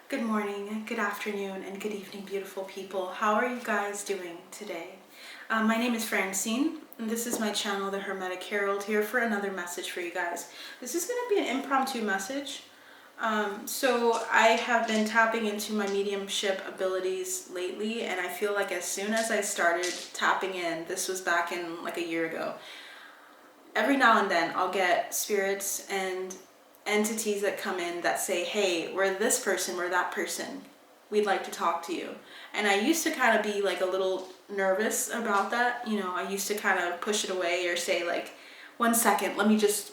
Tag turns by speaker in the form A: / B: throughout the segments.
A: Good morning, good afternoon, and good evening, beautiful people. How are you guys doing today? My name is Francine, and this is my channel, The Hermetic Herald, here for another message for you guys. This is going to be an impromptu message. So I have been tapping into my mediumship abilities lately, and I feel like as soon as I started tapping in, this was back in like a year ago, every now and then I'll get spirits and entities that come in that say, hey, we're this person, we're that person, we'd like to talk to you. And I used to kind of be like a little nervous about that. You know, I used to kind of push it away or say like, 1 second, let me just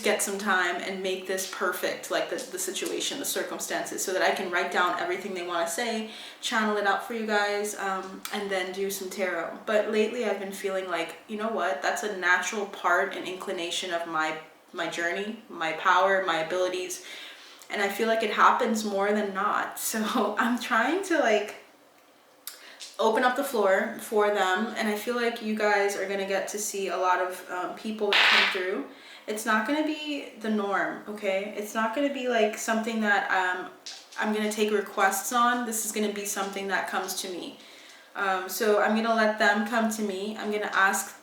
A: get some time and make this perfect, like the situation, the circumstances, so that I can write down everything they want to say, channel it out for you guys, and then do some tarot. But lately I've been feeling like, you know what, that's a natural part and inclination of my journey, my power, my abilities, and I feel like it happens more than not. So I'm trying to like open up the floor for them, and I feel like you guys are gonna get to see a lot of people that come through. It's not gonna be the norm, okay? It's not gonna be like something that I'm gonna take requests on. This is gonna be something that comes to me. So I'm gonna let them come to me. I'm gonna ask,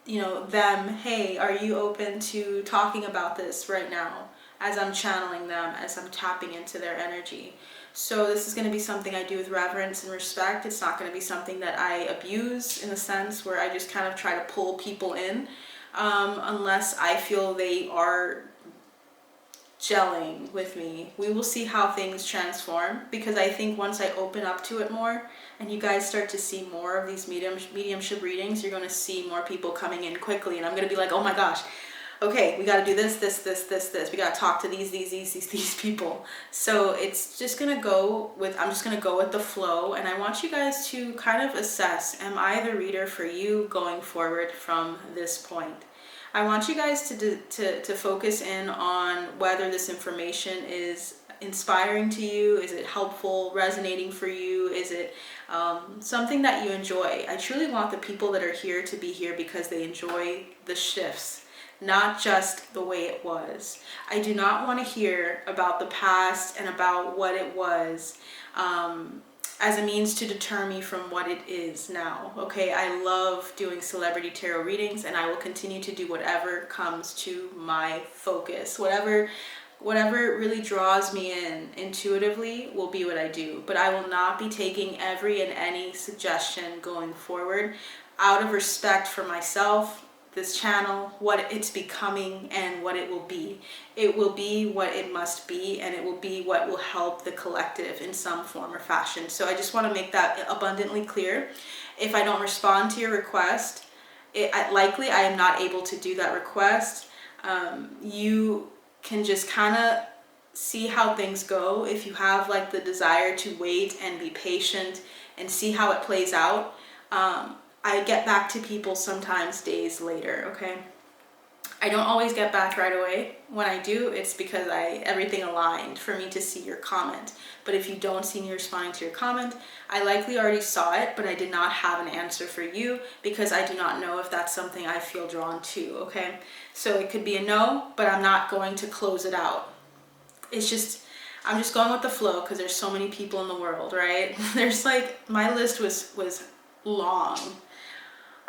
A: you know, them, hey, are you open to talking about this right now, as I'm channeling them, as I'm tapping into their energy. So this is going to be something I do with reverence and respect. It's not going to be something that I abuse in the sense where I just kind of try to pull people in, unless I feel they are gelling with me. We will see how things transform, because I think once I open up to it more and you guys start to see more of these mediumship readings, you're going to see more people coming in quickly, and I'm going to be like, oh my gosh, okay, we got to do this. We got to talk to these people. So it's just going to go with, I'm just going to go with the flow, and I want you guys to kind of assess, am I the reader for you going forward from this point? I want you guys to focus in on whether this information is inspiring to you. Is it helpful, resonating for you? Is it something that you enjoy? I truly want the people that are here to be here because they enjoy the shifts, not just the way it was. I do not want to hear about the past and about what it was as a means to deter me from what it is now. Okay, I love doing celebrity tarot readings, and I will continue to do whatever comes to my focus. Whatever really draws me in intuitively will be what I do. But I will not be taking every and any suggestion going forward, out of respect for myself, this channel, what it's becoming, and what it will be. It will be what it must be, and it will be what will help the collective in some form or fashion. So I just want to make that abundantly clear. If I don't respond to your request, likely I am not able to do that request. You can just kind of see how things go. If you have like the desire to wait and be patient and see how it plays out, I get back to people sometimes days later, okay? I don't always get back right away. When I do, it's because everything aligned for me to see your comment. But if you don't see me responding to your comment, I likely already saw it, but I did not have an answer for you because I do not know if that's something I feel drawn to, okay? So it could be a no, but I'm not going to close it out. It's just, I'm just going with the flow because there's so many people in the world, right? There's like, my list was long.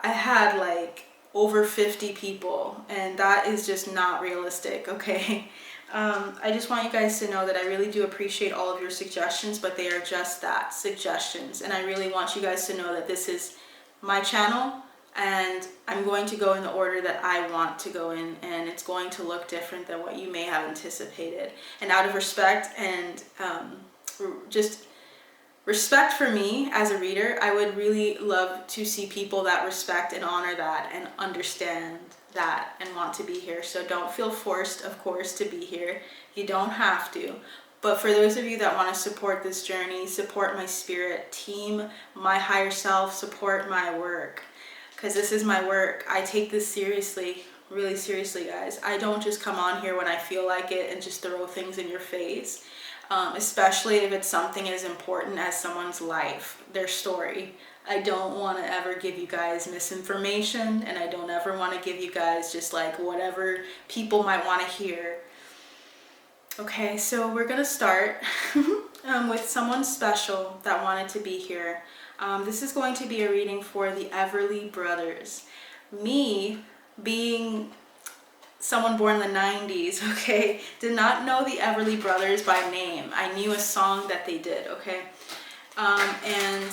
A: I had like over 50 people, and that is just not realistic, okay? I just want you guys to know that I really do appreciate all of your suggestions, but they are just that, suggestions. And I really want you guys to know that this is my channel, and I'm going to go in the order that I want to go in, and it's going to look different than what you may have anticipated. And out of respect and just respect for me as a reader, I would really love to see people that respect and honor that and understand that and want to be here. So don't feel forced, of course, to be here. You don't have to. But for those of you that want to support this journey, support my spirit team, my higher self, support my work, because this is my work. I take this seriously, really seriously, guys. I don't just come on here when I feel like it and just throw things in your face. Especially if it's something as important as someone's life, their story. I don't want to ever give you guys misinformation, and I don't ever want to give you guys just like whatever people might want to hear. Okay, so we're gonna start. with someone special that wanted to be here. This is going to be a reading for the Everly Brothers. Me, being someone born in the 90s, okay, did not know the Everly Brothers by name. I knew a song that they did, okay? And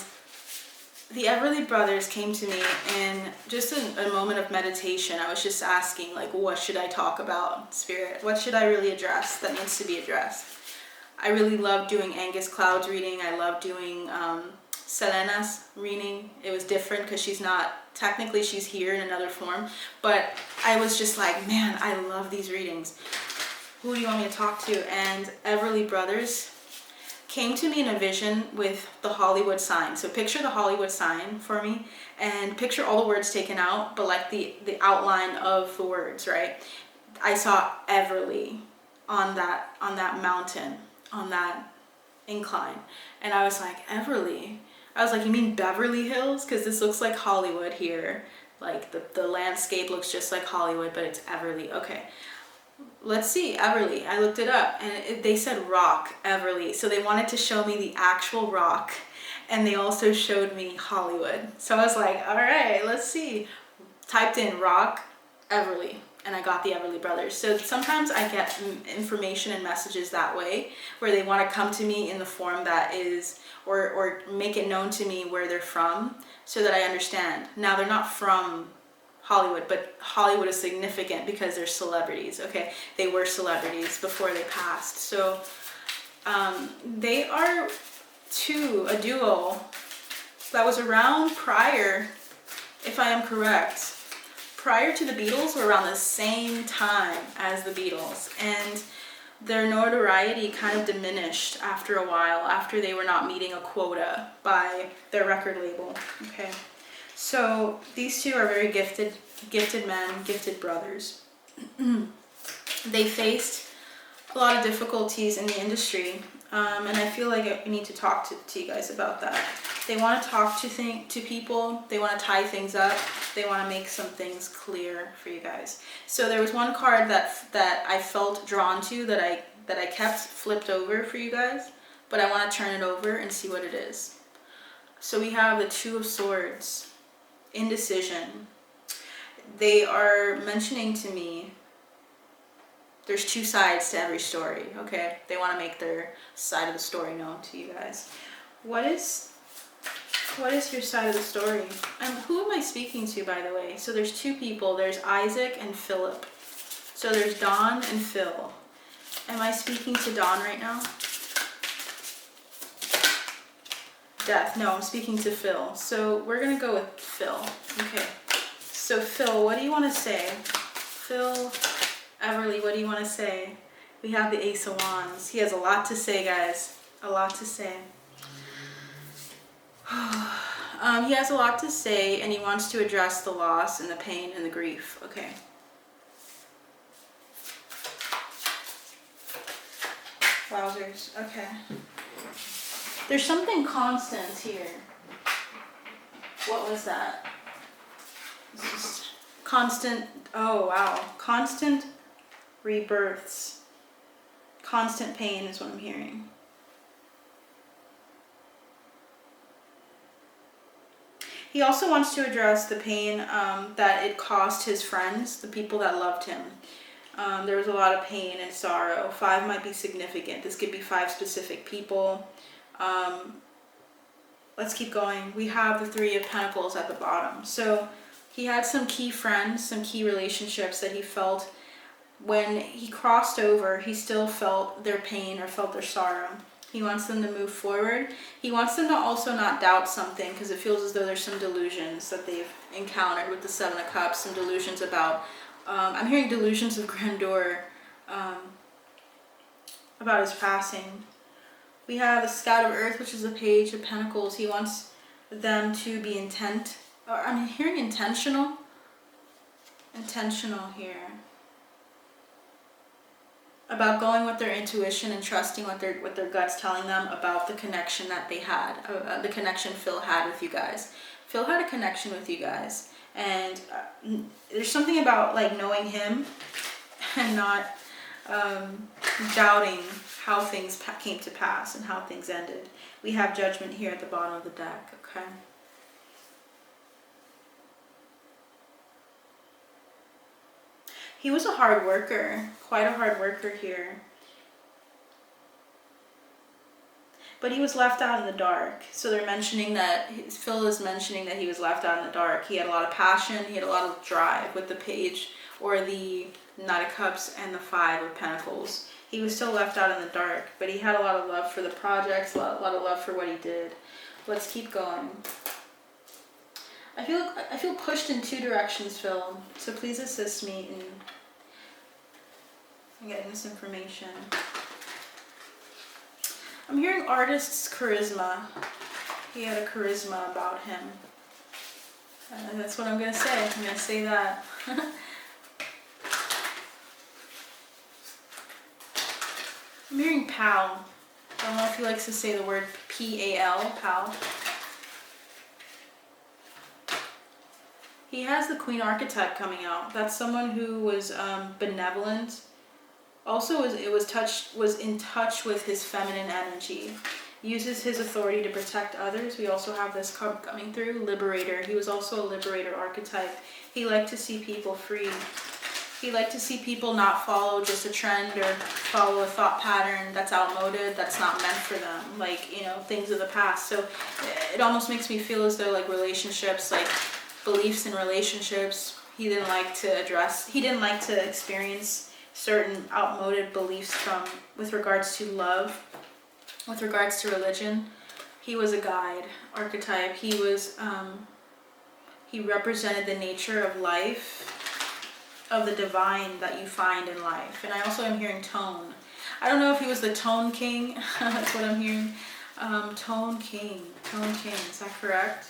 A: the Everly Brothers came to me in just a moment of meditation. I was just asking, like, what should I talk about, Spirit? What should I really address that needs to be addressed? I really love doing Angus Cloud's reading. I love doing Selena's reading. It was different because she's not, technically she's here in another form, but I was just like, man, I love these readings. Who do you want me to talk to? And Everly Brothers came to me in a vision with the Hollywood sign. So picture the Hollywood sign for me and picture all the words taken out, but like the outline of the words, right? I saw Everly on that mountain, on that incline. And I was like, Everly? I was like, you mean Beverly Hills? Because this looks like Hollywood here. Like the landscape looks just like Hollywood, but it's Everly. Okay. Let's see, Everly. I looked it up and they said rock, Everly. So they wanted to show me the actual rock and they also showed me Hollywood. So I was like, all right, let's see. Typed in rock, Everly, and I got the Everly Brothers. So sometimes I get information and messages that way where they want to come to me in the form that is, or make it known to me where they're from so that I understand. Now they're not from Hollywood, but Hollywood is significant because they're celebrities, okay? They were celebrities before they passed. So they are a duo that was around prior, if I am correct, prior to the Beatles, or around the same time as the Beatles. And their notoriety kind of diminished after a while, after they were not meeting a quota by their record label, okay? So these two are very gifted men, gifted brothers. They faced a lot of difficulties in the industry, and I feel like I need to talk to you guys about that. They want to talk to people. They want to tie things up. They want to make some things clear for you guys. So there was one card that I felt drawn to that I kept flipped over for you guys, but I want to turn it over and see what it is. So we have the Two of Swords. Indecision. They are mentioning to me there's two sides to every story, okay? They want to make their side of the story known to you guys. What is your side of the story? And who am I speaking to, by the way? So there's two people. There's Isaac and Philip. So there's Don and Phil. Am I speaking to Don right now? Death. No, I'm speaking to Phil. So we're going to go with Phil. Okay. So Phil, what do you want to say? Phil, Everly, what do you want to say? We have the Ace of Wands. He has a lot to say, guys. A lot to say. He has a lot to say, and he wants to address the loss and the pain and the grief. Okay. Wowzers. Okay. There's something constant here. What was that? This is constant. Oh, wow. Constant rebirths. Constant pain is what I'm hearing. He also wants to address the pain that it cost his friends, the people that loved him. There was a lot of pain and sorrow. 5 might be significant. This could be 5 specific people. Let's keep going. We have the 3 of Pentacles at the bottom. So he had some key friends, some key relationships that he felt when he crossed over, he still felt their pain or felt their sorrow. He wants them to move forward. He wants them to also not doubt something, because it feels as though there's some delusions that they've encountered with the 7 of Cups, some delusions about, I'm hearing delusions of grandeur about his passing. We have the Scout of Earth, which is the Page of Pentacles. He wants them to be I'm hearing intentional here. About going with their intuition and trusting what their gut's telling them about the connection that they had, the connection Phil had with you guys. Phil had a connection with you guys, and there's something about like knowing him and not doubting how things came to pass and how things ended. We have Judgment here at the bottom of the deck, okay? He was a hard worker, quite a hard worker here. But he was left out in the dark. So they're mentioning that, Phil is mentioning that he was left out in the dark. He had a lot of passion, he had a lot of drive with the Page, or the Knight of Cups and the Five of Pentacles. He was still left out in the dark, but he had a lot of love for the projects, a lot of love for what he did. Let's keep going. I feel pushed in two directions, Phil. So please assist me in getting this information. I'm hearing artist's charisma. He had a charisma about him. That's what I'm going to say. I'm going to say that. I'm hearing pal. I don't know if he likes to say the word P-A-L, pal. He has the Queen archetype coming out. That's someone who was benevolent. Also was in touch with his feminine energy. Uses his authority to protect others. We also have this card coming through, Liberator. He was also a liberator archetype. He liked to see people free. He liked to see people not follow just a trend or follow a thought pattern that's outmoded, that's not meant for them. Like, you know, things of the past. So it almost makes me feel as though like relationships, like beliefs in relationships, he didn't like to experience certain outmoded beliefs with regards to love, with regards to religion. He was a guide archetype. He represented the nature of life, of the divine that you find in life. And I also am hearing tone. I don't know if he was the tone king. That's what I'm hearing. Tone king, is that correct?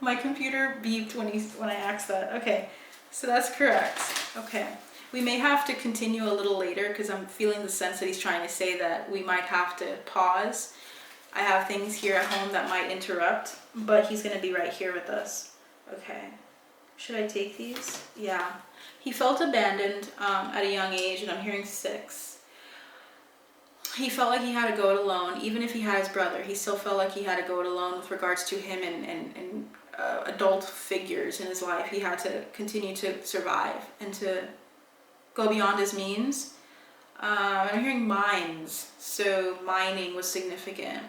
A: My computer beeped when I asked that. Okay, so that's correct. Okay, we may have to continue a little later because I'm feeling the sense that he's trying to say that we might have to pause. I have things here at home that might interrupt, but he's going to be right here with us. Okay. Should I take these? Yeah. He felt abandoned at a young age, and I'm hearing 6. He felt like he had to go it alone. Even if he had his brother, he still felt like he had to go it alone with regards to him and adult figures in his life. He had to continue to survive and to go beyond his means. I'm hearing mines, so mining was significant.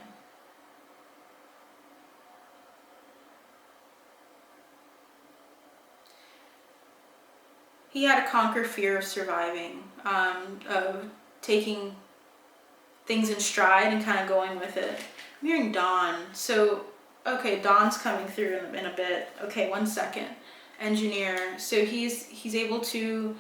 A: He had to conquer fear of surviving, of taking things in stride and kind of going with it. I'm hearing dawn. So, okay, dawn's coming through in a bit. Okay, 1 second. Engineer. So he's able to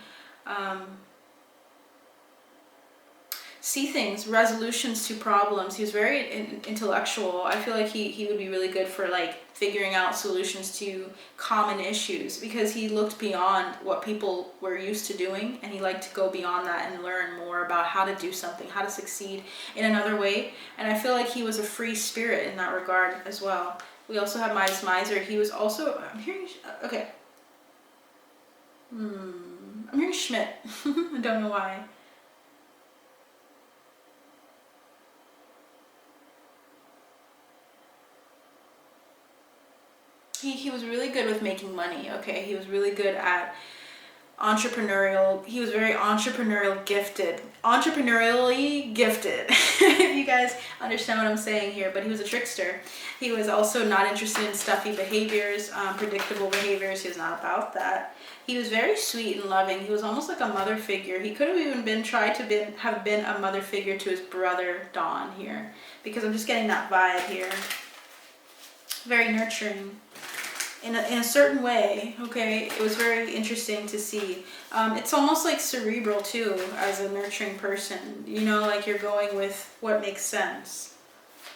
A: see things, resolutions to problems. He was very intellectual. I feel like he would be really good for like figuring out solutions to common issues because he looked beyond what people were used to doing, and he liked to go beyond that and learn more about how to do something, how to succeed in another way. And I feel like he was a free spirit in that regard as well. We also have Midas Miser. He was also, I'm hearing, okay. I'm hearing Schmidt. I don't know why. He was really good with making money, okay? He was really good at entrepreneurial. He was very entrepreneurially gifted. Entrepreneurially gifted. If you guys understand what I'm saying here, but he was a trickster. He was also not interested in stuffy behaviors, predictable behaviors. He was not about that. He was very sweet and loving. He was almost like a mother figure. He could have even have been a mother figure to his brother, Don, here. Because I'm just getting that vibe here. Very nurturing. In a certain way, okay? It was very interesting to see. It's almost like cerebral too, as a nurturing person. You know, like you're going with what makes sense.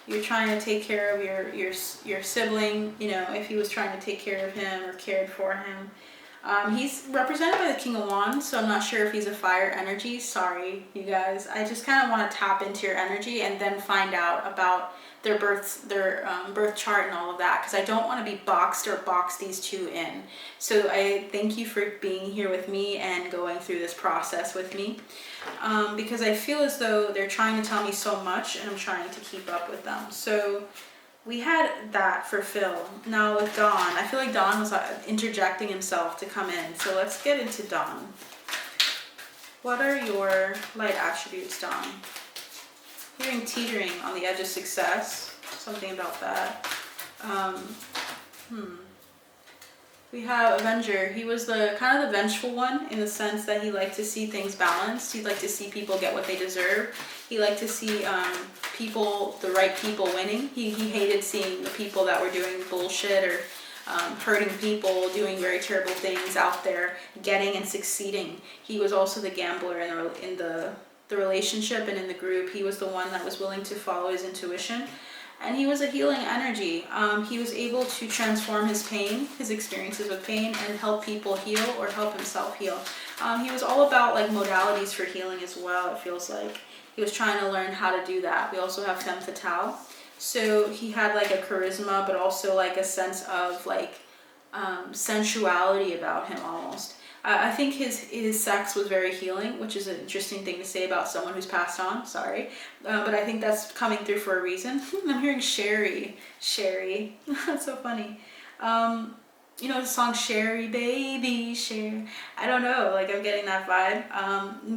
A: You're trying to take care of your sibling, you know, if he was trying to take care of him or cared for him. He's represented by the King of Wands, so I'm not sure if he's a fire energy. Sorry, you guys. I just kind of want to tap into your energy and then find out about their birth chart and all of that, because I don't want to be boxed or box these two in. So I thank you for being here with me and going through this process with me, because I feel as though they're trying to tell me so much and I'm trying to keep up with them. So we had that for Phil. Now with Don, I feel like Don was interjecting himself to come in. So let's get into Don. What are your light attributes, Don? Hearing teetering on the edge of success. Something about that. We have Avenger. He was the kind of the vengeful one, in the sense that he liked to see things balanced. He'd like to see people get what they deserve. He liked to see the right people winning. He hated seeing the people that were doing bullshit or hurting people, doing very terrible things out there, getting and succeeding. He was also the gambler in the relationship and in the group. He was the one that was willing to follow his intuition. And he was a healing energy. He was able to transform his pain, his experiences with pain, and help people heal or help himself heal. He was all about like modalities for healing as well, it feels like. He was trying to learn how to do that. We also have Femme Fatale. So he had like a charisma, but also like a sense of like sensuality about him almost. I think his sex was very healing, which is an interesting thing to say about someone who's passed on, sorry. But I think that's coming through for a reason. I'm hearing Sherry. That's so funny. You know the song Sherry Baby, Sherry. I don't know, like I'm getting that vibe.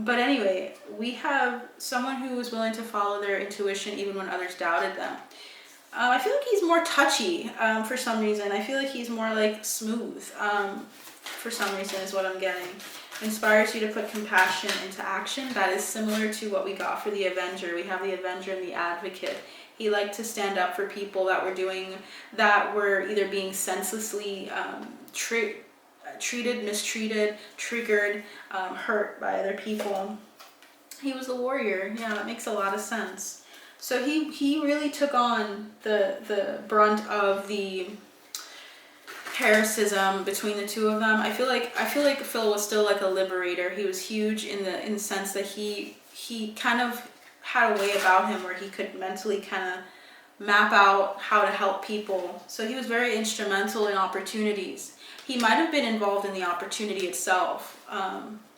A: But anyway, we have someone who was willing to follow their intuition even when others doubted them. I feel like he's more touchy for some reason. I feel like he's more like smooth. For some reason is what I'm getting. Inspires you to put compassion into action. That is similar to what we got for the Avenger. We have the Avenger and the Advocate. He liked to stand up for people that were either being senselessly treated, mistreated, triggered, hurt by other people. He was the warrior. Yeah, that makes a lot of sense. So he really took on the brunt of the parasitism between the two of them. I feel like Phil was still like a liberator. He was huge in the sense that he kind of had a way about him where he could mentally kind of map out how to help people. So he was very instrumental in opportunities. He might have been involved in the opportunity itself,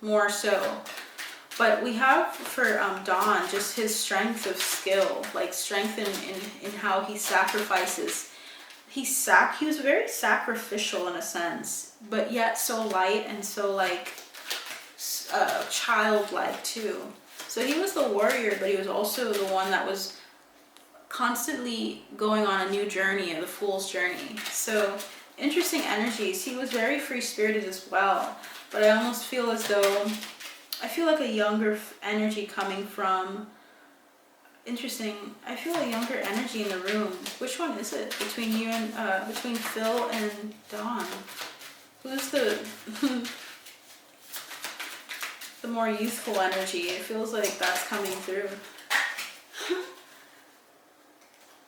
A: more so. But we have for Don just his strength of skill, like strength in how he sacrifices. He was very sacrificial in a sense, but yet so light and so like childlike too. So he was the warrior, but he was also the one that was constantly going on a new journey, the fool's journey. So interesting energies. He was very free-spirited as well, but I almost feel as though, I feel like a younger energy coming from, interesting, I feel a younger energy in the room. Which one is it between you and between Phil and Dawn? Who's the the more youthful energy? It feels like that's coming through.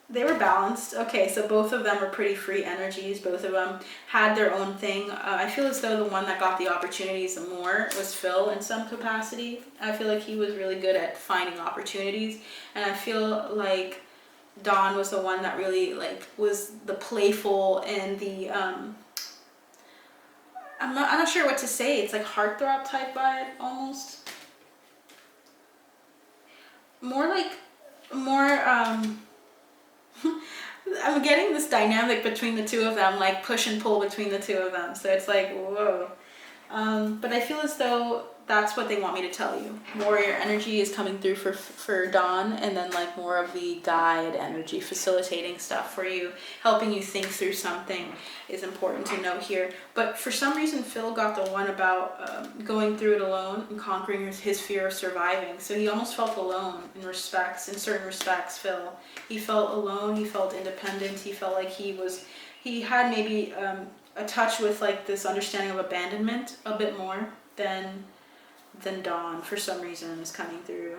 A: They were balanced. Okay, so both of them were pretty free energies. Both of them had their own thing. I feel as though the one that got the opportunities the more was Phil in some capacity. I feel like he was really good at finding opportunities. And I feel like Dawn was the one that really like was the playful and the I'm not sure what to say. It's like heartthrob type vibe almost. I'm getting this dynamic between the two of them, like push and pull between the two of them. So it's like, whoa. But I feel as though that's what they want me to tell you. Warrior energy is coming through for Dawn, and then like more of the guide energy, facilitating stuff for you, helping you think through something is important to note here. But for some reason, Phil got the one about going through it alone and conquering his fear of surviving. So he almost felt alone in certain respects, Phil. He felt alone, he felt independent, he felt like he had maybe a touch with like this understanding of abandonment a bit more than Dawn for some reason is coming through.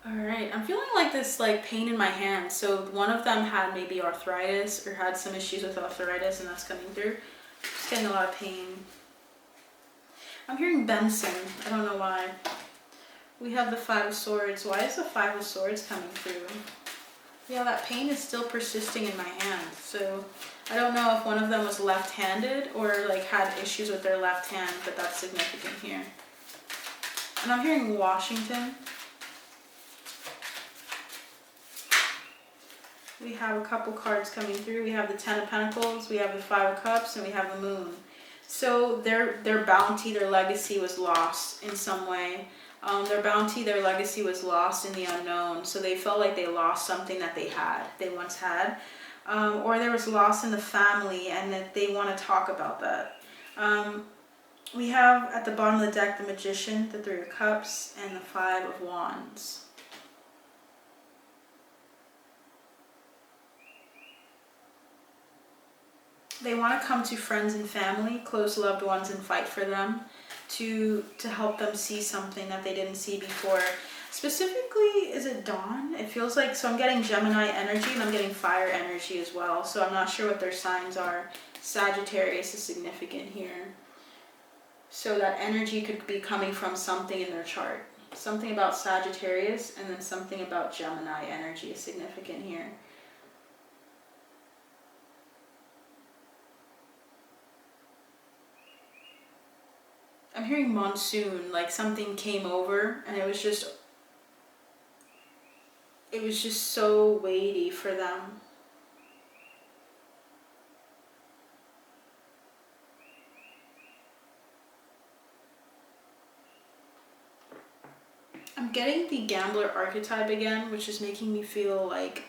A: Alright, I'm feeling like this like pain in my hand. So one of them had maybe arthritis or had some issues with arthritis, and that's coming through. Getting a lot of pain. I'm hearing Benson. I don't know why. We have the Five of Swords. Why is the Five of Swords coming through? Yeah, that pain is still persisting in my hand. So I don't know if one of them was left-handed or like had issues with their left hand, but that's significant here. And I'm hearing Washington. We have a couple cards coming through. We have the Ten of Pentacles, we have the Five of Cups, and we have the Moon. So their bounty, their legacy was lost in some way. Their bounty, their legacy was lost in the unknown. So they felt like they lost something that they once had. Or there was loss in the family and that they want to talk about that. We have at the bottom of the deck the Magician, the Three of Cups, and the Five of Wands. They want to come to friends and family, close loved ones, and fight for them to help them see something that they didn't see before. Specifically, is it Dawn? It feels like, so I'm getting Gemini energy and I'm getting fire energy as well. So I'm not sure what their signs are. Sagittarius is significant here. So that energy could be coming from something in their chart. Something about Sagittarius and then something about Gemini energy is significant here. I'm hearing monsoon, like something came over and it was just so weighty for them. I'm getting the gambler archetype again, which is making me feel like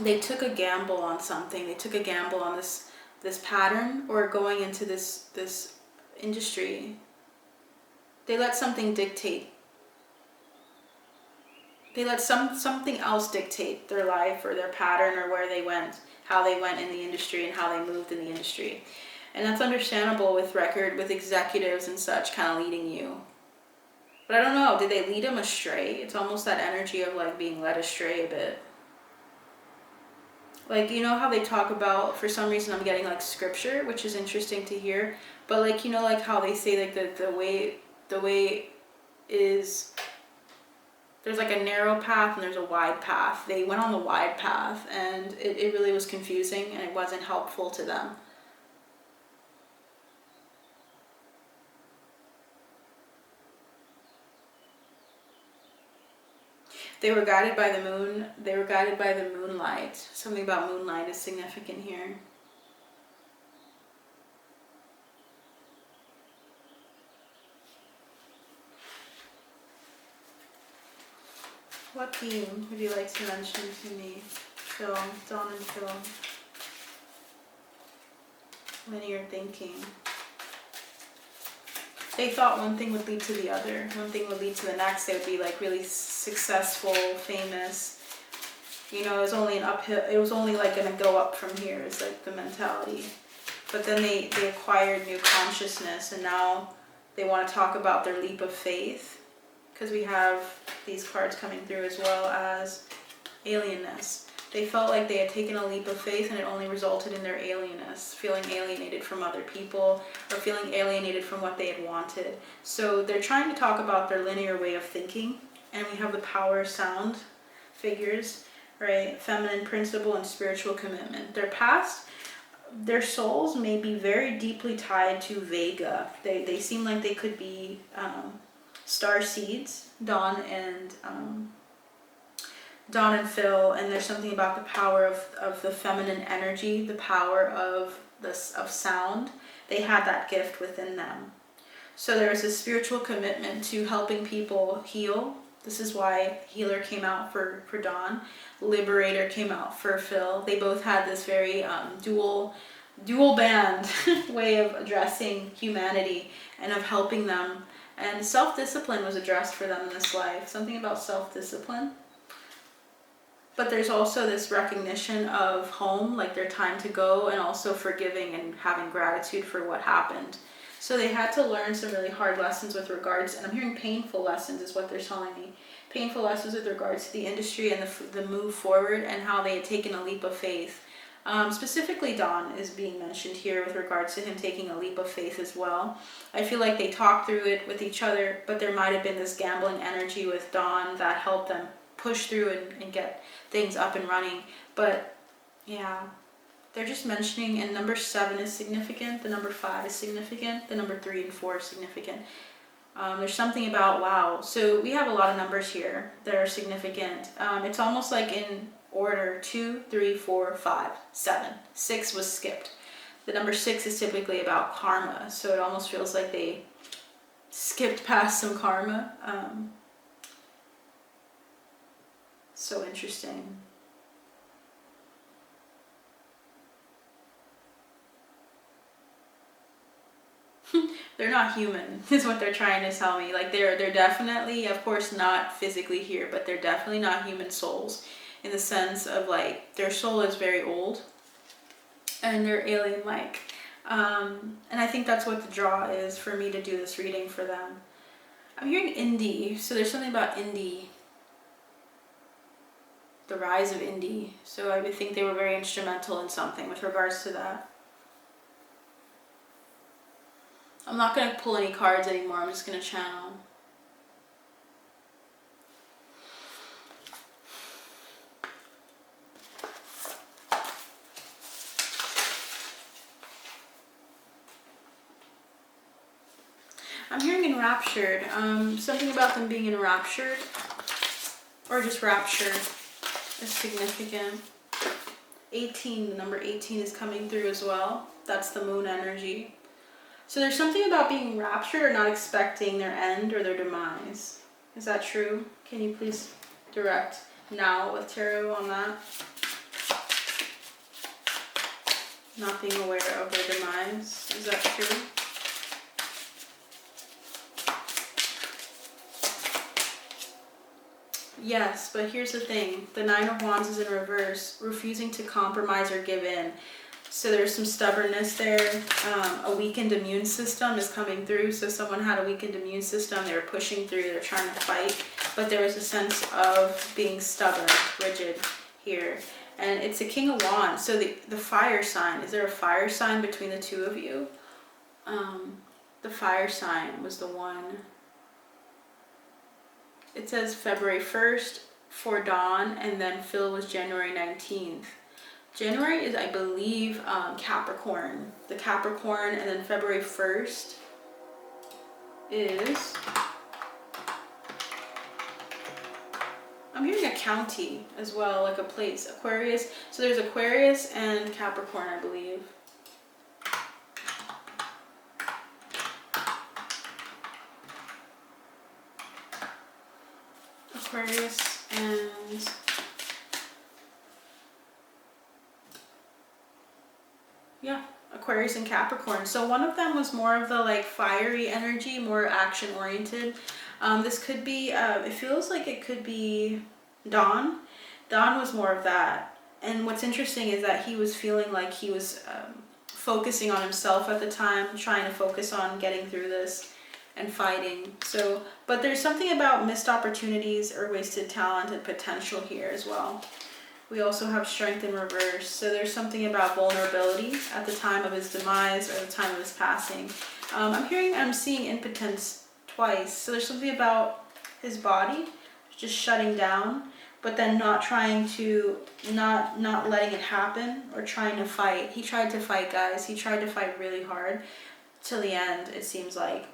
A: they took a gamble on something. They took a gamble on this pattern or going into this industry. They let something dictate. They let something else dictate their life or their pattern or where they went, how they went in the industry and how they moved in the industry. And that's understandable with executives and such kind of leading you. But I don't know, did they lead them astray? It's almost that energy of like being led astray a bit. Like, you know how they talk about, for some reason I'm getting like scripture, which is interesting to hear, but like, you know, like how they say like the way is, there's like a narrow path and there's a wide path. They went on the wide path and it really was confusing and it wasn't helpful to them. They were guided by the moon. They were guided by the moonlight. Something about moonlight is significant here. What theme would you like to mention to me? Phil, Dawn and Phil. Linear thinking. They thought one thing would lead to the other. One thing would lead to the next. They would be like really successful, famous. You know, it was only an uphill. It was only like going to go up from here is like the mentality. But then they acquired new consciousness and now they want to talk about their leap of faith. Because we have these cards coming through as well as alienness. They felt like they had taken a leap of faith and it only resulted in their alienness, feeling alienated from other people or feeling alienated from what they had wanted. So they're trying to talk about their linear way of thinking, and we have the power sound figures, right? Feminine principle and spiritual commitment. Their past, their souls may be very deeply tied to Vega. They seem like they could be star seeds, Dawn and Phil, and there's something about the power of the feminine energy, the power of sound. They had that gift within them. So there was a spiritual commitment to helping people heal. This is why Healer came out for Dawn. Liberator came out for Phil. They both had this very dual band way of addressing humanity and of helping them. And self-discipline was addressed for them in this life. Something about self-discipline. But there's also this recognition of home, like their time to go, and also forgiving and having gratitude for what happened. So they had to learn some really hard lessons with regards, and I'm hearing painful lessons is what they're telling me. Painful lessons with regards to the industry and the move forward and how they had taken a leap of faith. Specifically, Dawn is being mentioned here with regards to him taking a leap of faith as well. I feel like they talked through it with each other, but there might have been this gambling energy with Dawn that helped them push through and get things up and running. But yeah, they're just mentioning, and number 7 is significant, the number 5 is significant, the number 3 and 4 is significant. There's something about, wow, so we have a lot of numbers here that are significant. It's almost like in order 2, 3, 4, 5, 7. 6 was skipped. The number 6 is typically about karma, so it almost feels like they skipped past some karma. So interesting. They're not human, is what they're trying to tell me. Like they're definitely, of course, not physically here, but they're definitely not human souls, in the sense of like their soul is very old and they're alien-like. And I think that's what the draw is for me to do this reading for them. I'm hearing Indy, so there's something about Indy, the rise of Indy. So I would think they were very instrumental in something with regards to that. I'm not going to pull any cards anymore, I'm just going to channel. I'm hearing enraptured. Something about them being enraptured, or just raptured, is significant. 18, the number 18 is coming through as well. That's the moon energy. So there's something about being raptured or not expecting their end or their demise. Is that true? Can you please direct now with tarot on that? Not being aware of their demise. Is that true? Yes, but here's the thing. The 9 of Wands is in reverse, refusing to compromise or give in. So there's some stubbornness there. A weakened immune system is coming through. So someone had a weakened immune system. They were pushing through. They're trying to fight. But there was a sense of being stubborn, rigid here. And it's a King of Wands. So the fire sign. Is there a fire sign between the two of you? The fire sign was the one. It says February 1st for Dawn. And then Phil was January 19th. January is, I believe, Capricorn. The Capricorn, and then February 1st is... I'm hearing a county as well, like a place. Aquarius. So there's Aquarius and Capricorn, I believe. Aquarius and... yeah, Aquarius and Capricorn. So one of them was more of the like fiery energy, more action oriented. This could be, it feels like it could be Dawn. Dawn was more of that. And what's interesting is that he was feeling like he was focusing on himself at the time, trying to focus on getting through this and fighting. So, but there's something about missed opportunities or wasted talent and potential here as well. We also have strength in reverse. So there's something about vulnerability at the time of his demise or the time of his passing. I'm seeing impotence twice. So there's something about his body just shutting down, but then not trying to, not letting it happen or trying to fight. He tried to fight, guys. He tried to fight really hard till the end. It seems like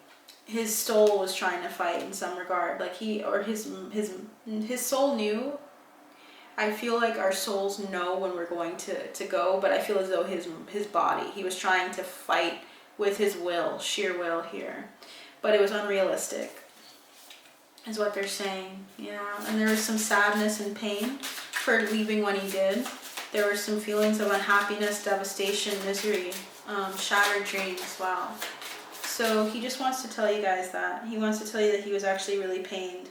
A: his soul was trying to fight in some regard. Like his soul knew. I feel like our souls know when we're going to go, but I feel as though his body, he was trying to fight with his will, sheer will here. But it was unrealistic, is what they're saying. Yeah, and there was some sadness and pain for leaving when he did. There were some feelings of unhappiness, devastation, misery, shattered dreams, wow. So he just wants to tell you guys that. He wants to tell you that he was actually really pained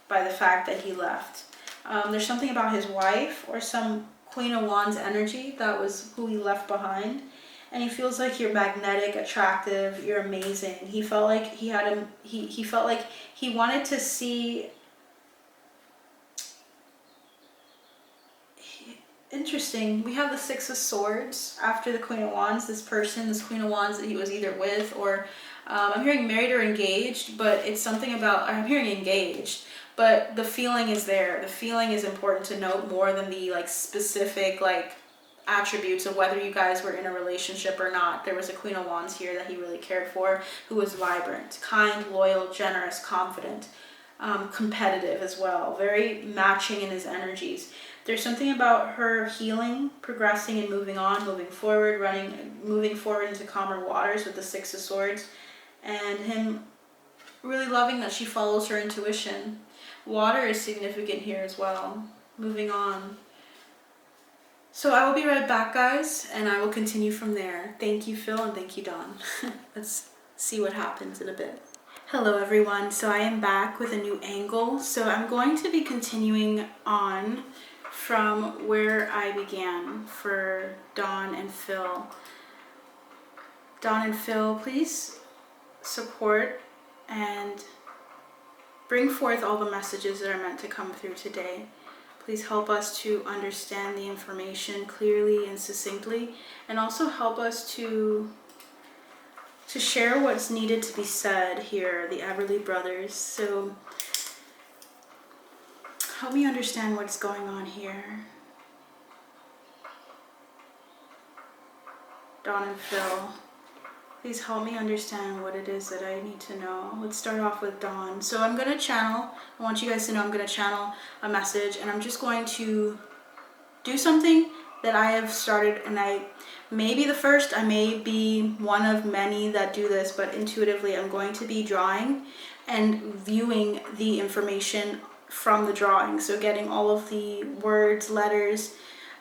A: by the fact that he left. There's something about his wife or some Queen of Wands energy that was who he left behind. And he feels like you're magnetic, attractive, you're amazing. He felt like he felt like he wanted to see, interesting. We have the Six of Swords after the Queen of Wands. This person, this Queen of Wands that he was either with or I'm hearing married or engaged, but it's something about, I'm hearing engaged, but the feeling is there. The feeling is important to note more than the like specific like attributes of whether you guys were in a relationship or not. There was a Queen of Wands here that he really cared for, who was vibrant, kind, loyal, generous, confident, competitive as well, very matching in his energies. There's something about her healing, progressing and moving on, moving forward, moving forward into calmer waters with the Six of Swords, and him really loving that she follows her intuition. Water is significant here as well. Moving on. So I will be right back, guys, and I will continue from there. Thank you, Phil, and thank you, Dawn. Let's see what happens in a bit. Hello, everyone. So I am back with a new angle. So I'm going to be continuing on from where I began for Dawn and Phil. Dawn and Phil, please support and bring forth all the messages that are meant to come through today. Please help us to understand the information clearly and succinctly, and also help us to share what's needed to be said here, the Everly brothers. So help me understand what's going on here. Dawn and Phil, please help me understand what it is that I need to know. Let's start off with Dawn. So I'm going to channel, I want you guys to know I'm going to channel a message, and I'm just going to do something that I have started, and I may be the first, I may be one of many that do this, but intuitively I'm going to be drawing and viewing the information from the drawing. So getting all of the words, letters,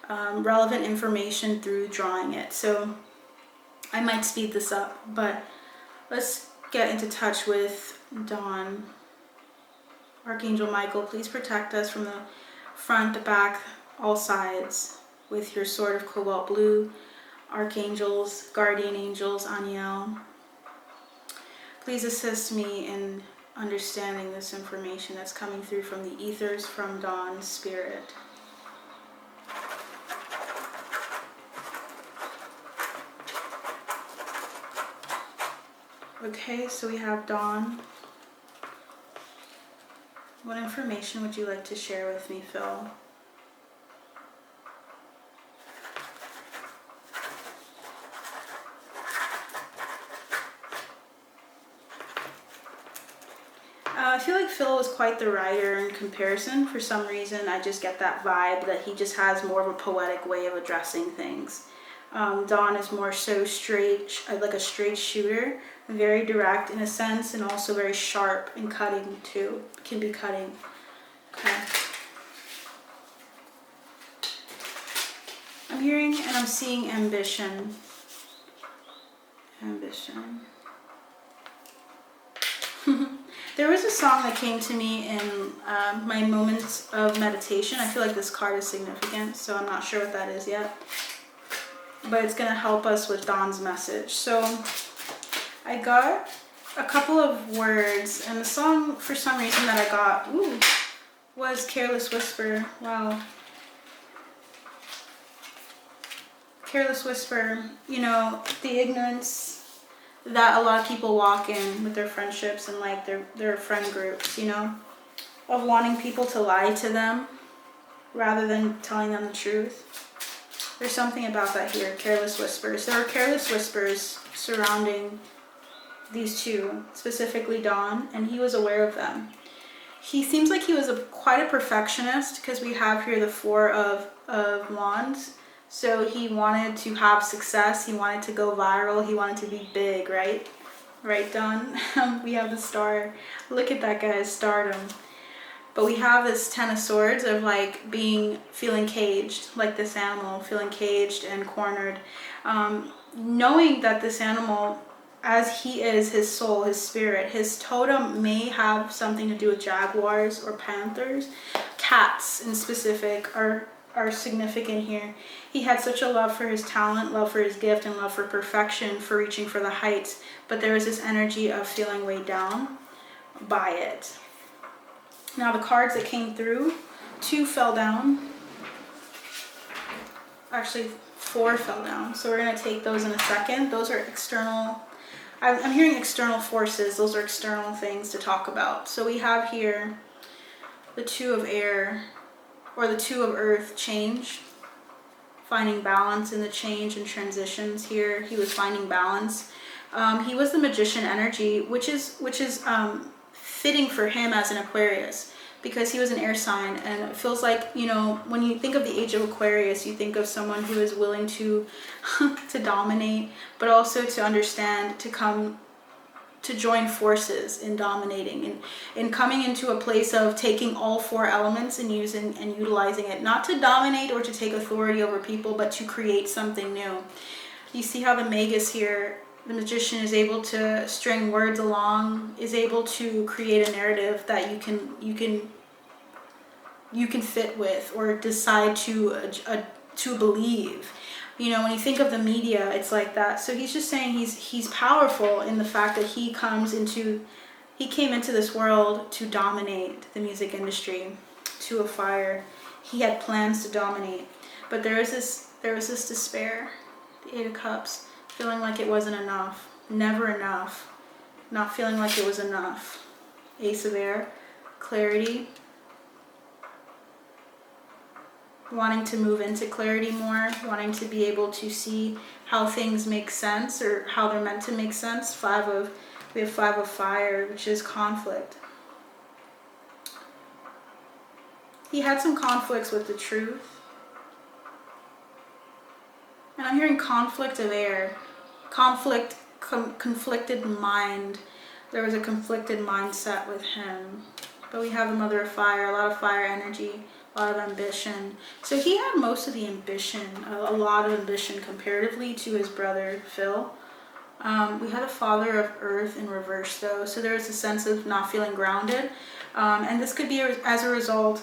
A: relevant information through drawing it. So I might speed this up, but let's get into touch with Dawn. Archangel Michael, please protect us from the front, the back, all sides with your sword of cobalt blue. Archangels, guardian angels, Aniel, please assist me in understanding this information that's coming through from the ethers, from Dawn's spirit. Okay, so we have Dawn. What information would you like to share with me, Phil? I feel like Phil was quite the writer in comparison. For some reason, I just get that vibe that he just has more of a poetic way of addressing things. Dawn is more so straight, like a straight shooter, very direct in a sense, and also very sharp and cutting too. Can be cutting. Okay. I'm hearing and I'm seeing ambition. Ambition. There was a song that came to me in my moments of meditation. I feel like this card is significant, so I'm not sure what that is yet. But it's going to help us with Dawn's message. So I got a couple of words, and the song, for some reason, that I got was Careless Whisper. Wow. Careless Whisper, you know, the ignorance that a lot of people walk in with their friendships and like their friend groups, you know, of wanting people to lie to them rather than telling them the truth. There's something about that here, careless whispers. There are careless whispers surrounding these two, specifically Dawn, and he was aware of them. He seems like he was quite a perfectionist, because we have here the Four of Wands. So he wanted to have success, he wanted to go viral, he wanted to be big, right? Right, Dawn? We have the Star. Look at that, guys, stardom. But we have this Ten of Swords of like feeling caged, like this animal, feeling caged and cornered. Knowing that this animal, as he is, his soul, his spirit, his totem may have something to do with jaguars or panthers. Cats in specific are significant here. He had such a love for his talent, love for his gift, and love for perfection, for reaching for the heights. But there was this energy of feeling weighed down by it. Now the cards that came through, two fell down. actually 4 fell down. So we're going to take those in a second. Those are external. I'm hearing external forces. Those are external things to talk about. So we have here the 2 of air, or the 2 of earth, change. Finding balance in the change and transitions here. He was finding balance. He was the magician energy, which is fitting for him as an Aquarius, because he was an air sign, and it feels like, you know, when you think of the age of Aquarius, you think of someone who is willing to to dominate, but also to understand, to come to join forces in dominating, and in coming into a place of taking all 4 elements and using and utilizing it, not to dominate or to take authority over people, but to create something new. You see how the magus here, the magician, is able to string words along, is able to create a narrative that you can fit with or decide to believe. You know, when you think of the media, it's like that. So he's just saying he's powerful in the fact that he came into this world to dominate the music industry, to a fire. He had plans to dominate, but there was this despair, the 8 of Cups, feeling like it wasn't enough, never enough, not feeling like it was enough. Ace of Air, clarity, wanting to move into clarity more, wanting to be able to see how things make sense or how they're meant to make sense. We have 5 of Fire, which is conflict. He had some conflicts with the truth. And I'm hearing conflict of air. Conflict, conflicted mind. There was a conflicted mindset with him. But we have the Mother of Fire, a lot of fire energy, a lot of ambition. So he had most of the ambition, a lot of ambition comparatively to his brother Phil. We had a Father of Earth in reverse though, so there was a sense of not feeling grounded. And this could be as a result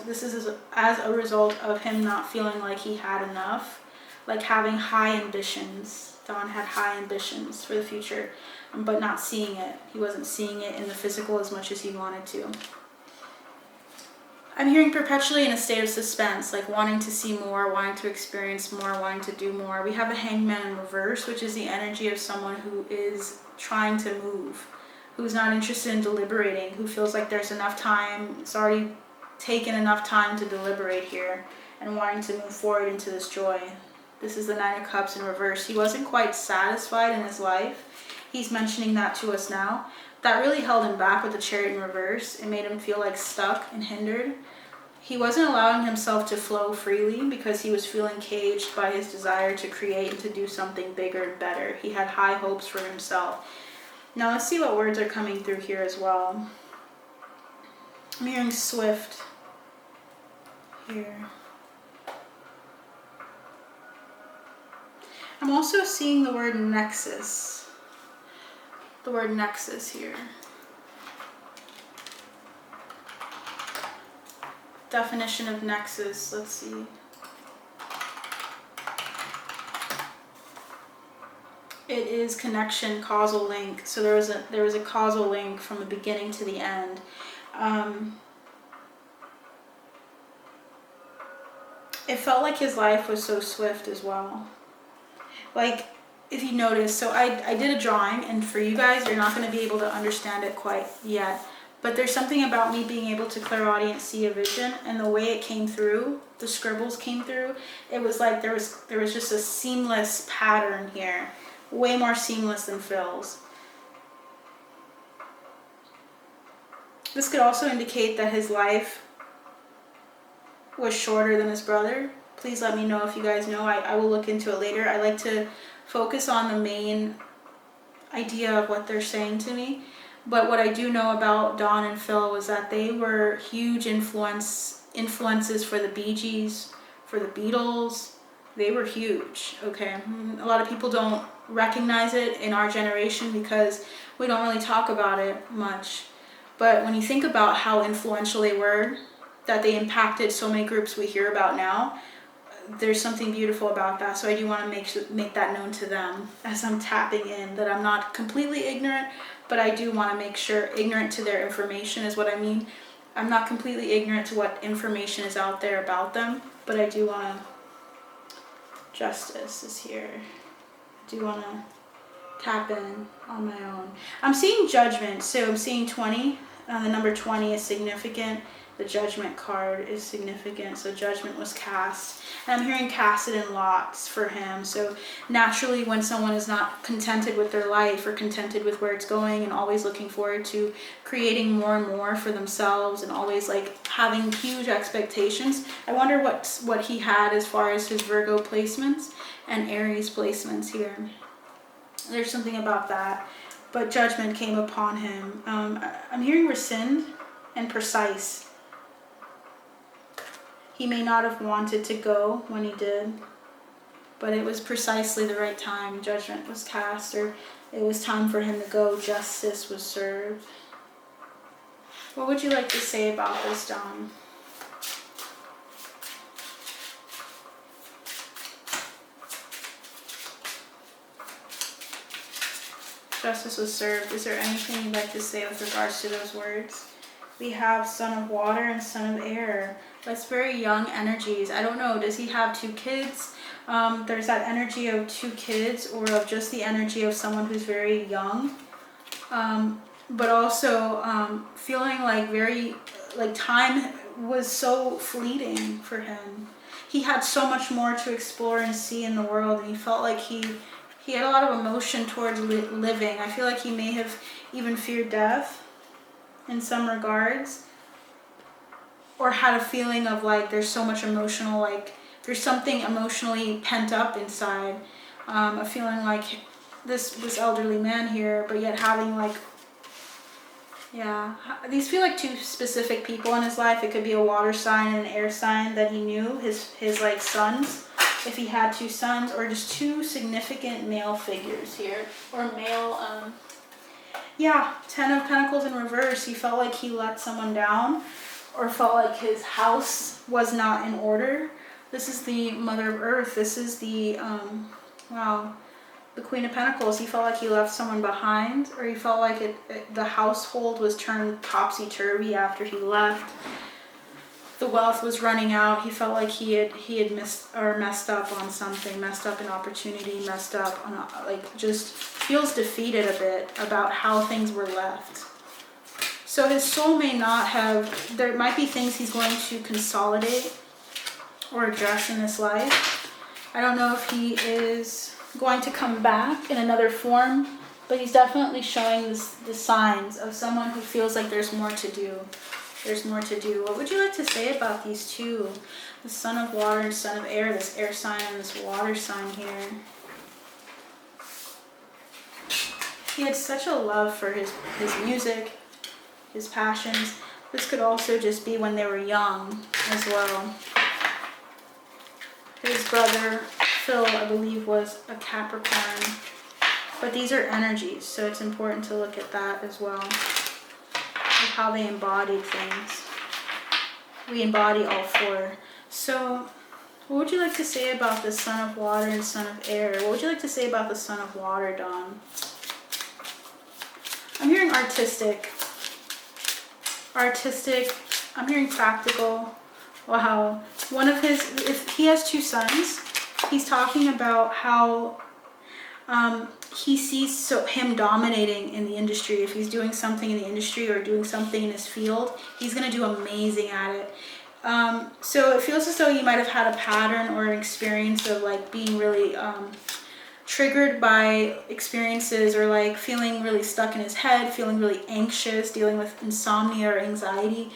A: of him not feeling like he had enough, like having high ambitions. Don had high ambitions for the future, but not seeing it. He wasn't seeing it in the physical as much as he wanted to. I'm hearing perpetually in a state of suspense, like wanting to see more, wanting to experience more, wanting to do more. We have a Hangman in reverse, which is the energy of someone who is trying to move, who's not interested in deliberating, who feels like there's enough time, it's already taken enough time to deliberate here, and wanting to move forward into this joy. This is the 9 of Cups in reverse. He wasn't quite satisfied in his life. He's mentioning that to us now. That really held him back with the Chariot in reverse. It made him feel like stuck and hindered. He wasn't allowing himself to flow freely because he was feeling caged by his desire to create and to do something bigger and better. He had high hopes for himself. Now let's see what words are coming through here as well. I'm hearing swift here. I'm also seeing the word nexus. The word nexus here. Definition of nexus, let's see. It is connection, causal link. So there was a causal link from the beginning to the end. It felt like his life was so swift as well. Like, if you notice, so I did a drawing, and for you guys, you're not going to be able to understand it quite yet. But there's something about me being able to clairaudience see a vision, and the way it came through, the scribbles came through, it was like there was just a seamless pattern here. Way more seamless than Phil's. This could also indicate that his life was shorter than his brother. Please let me know if you guys know. I will look into it later. I like to focus on the main idea of what they're saying to me. But what I do know about Don and Phil was that they were huge influences for the Bee Gees, for the Beatles. They were huge, okay? A lot of people don't recognize it in our generation because we don't really talk about it much. But when you think about how influential they were, that they impacted so many groups we hear about now, there's something beautiful about that. So I do want to make that known to them as I'm tapping in, that I'm not completely ignorant, but I do want to make sure, ignorant to their information is what I mean. I'm not completely ignorant to what information is out there about them, but I do want to Justice is here. I do want to tap in on my own. I'm seeing Judgment, so I'm seeing 20. The number 20 is significant. The Judgment card is significant, so Judgment was cast. And I'm hearing casted in lots for him. So naturally, when someone is not contented with their life or contented with where it's going and always looking forward to creating more and more for themselves and always like having huge expectations, I wonder what he had as far as his Virgo placements and Aries placements here. There's something about that. But Judgment came upon him. I'm hearing rescind and precise. He may not have wanted to go when he did, but it was precisely the right time. Judgment was cast, or it was time for him to go. Justice was served. What would you like to say about this, Dom? Justice was served. Is there anything you'd like to say with regards to those words? We have Son of Water and Son of Air. That's very young energies. I don't know, does he have 2 kids? There's that energy of 2 kids, or of just the energy of someone who's very young. But also feeling like time was so fleeting for him. He had so much more to explore and see in the world, and he felt like he had a lot of emotion towards living. I feel like he may have even feared death in some regards, or had a feeling of like there's so much emotional, like there's something emotionally pent up inside. A feeling like this elderly man here, but yet having like, yeah, these feel like 2 specific people in his life. It could be a water sign and an air sign that he knew, his like sons, if he had 2 sons, or just 2 significant male figures here, or male, yeah, 10 of Pentacles in reverse. He felt like he let someone down, or felt like his house was not in order. This is the Mother of Earth. This is the, wow, the Queen of Pentacles. He felt like he left someone behind, or he felt like the household was turned topsy-turvy after he left. The wealth was running out. He felt like he had messed up on something, messed up an opportunity, messed up on like, just feels defeated a bit about how things were left. So his soul may not have, there might be things he's going to consolidate or address in this life. I don't know if he is going to come back in another form, but he's definitely showing the signs of someone who feels like there's more to do. There's more to do. What would you like to say about these 2? The Son of Water and Son of Air, this air sign and this water sign here. He had such a love for his music, his passions. This could also just be when they were young as well. His brother, Phil, I believe, was a Capricorn. But these are energies, so it's important to look at that as well. How they embodied things. We embody all 4. So, what would you like to say about the Son of Water and Son of Air? What would you like to say about the Son of Water, Dawn? I'm hearing artistic. Artistic. I'm hearing practical. Wow. One of his, if he has 2 sons, he's talking about how he sees him dominating in the industry. If he's doing something in the industry or doing something in his field, he's going to do amazing at it. So it feels as though he might have had a pattern or an experience of like being really triggered by experiences, or like feeling really stuck in his head, feeling really anxious, dealing with insomnia or anxiety.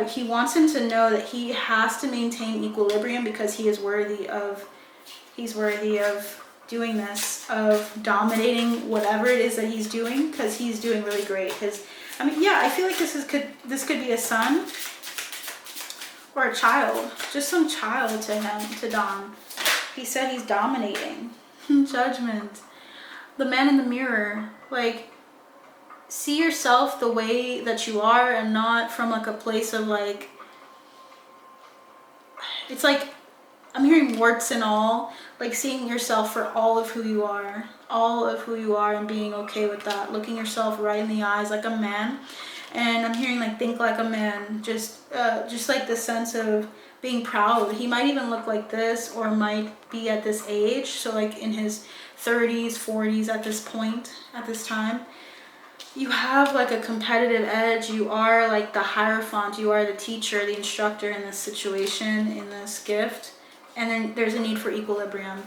A: He wants him to know that he has to maintain equilibrium, because he is worthy of, he's worthy of doing this, of dominating whatever it is that he's doing, because he's doing really great. I mean, yeah, I feel like this could be a son or a child, just some child to him, to Don. He said he's dominating. Judgment. The man in the mirror. Like, see yourself the way that you are, and not from like a place of like, it's like, I'm hearing warts and all, like seeing yourself for all of who you are, and being okay with that, looking yourself right in the eyes like a man. And I'm hearing like, think like a man, just like the sense of being proud. He might even look like this, or might be at this age, so like in his 30s, 40s at this point, at this time. You have like a competitive edge. You are like the hierophant. You are the teacher, the instructor in this situation, in this gift. And then there's a need for equilibrium.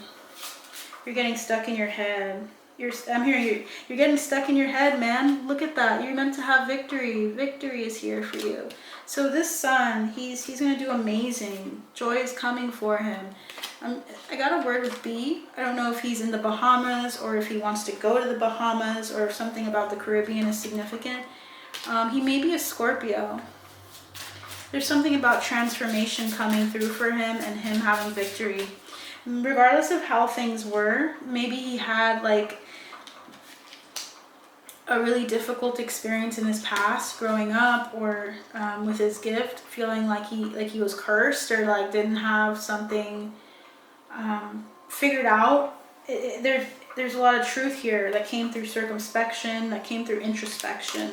A: You're getting stuck in your head. I'm hearing you're getting stuck in your head, man. Look at that. You're meant to have victory. Victory is here for you. So this sun, he's going to do amazing. Joy is coming for him. I got a word with B. I don't know if he's in the Bahamas, or if he wants to go to the Bahamas, or if something about the Caribbean is significant. He may be a Scorpio. There's something about transformation coming through for him, and him having victory. Regardless of how things were, maybe he had like a really difficult experience in his past growing up, or with his gift, feeling like he was cursed, or like didn't have something figured out. There's a lot of truth here that came through circumspection, that came through introspection,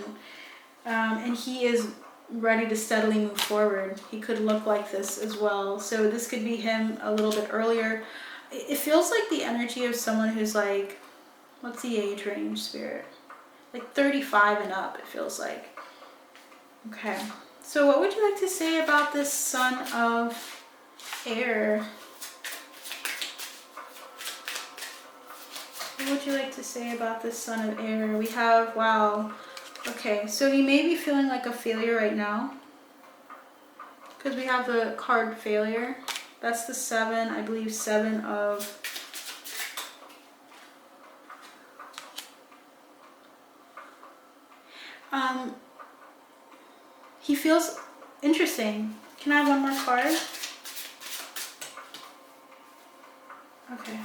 A: and he is ready to steadily move forward. He could look like this as well. So this could be him a little bit earlier. It feels like the energy of someone who's like, what's the age range, Spirit? Like 35 and up, it feels like. Okay. So what would you like to say about this Son of Air? What would you like to say about this Son of Air? We have, wow. Okay, so you may be feeling like a failure right now, because we have the card failure. That's the 7, I believe, 7 of... he feels interesting. Can I have one more card? Okay.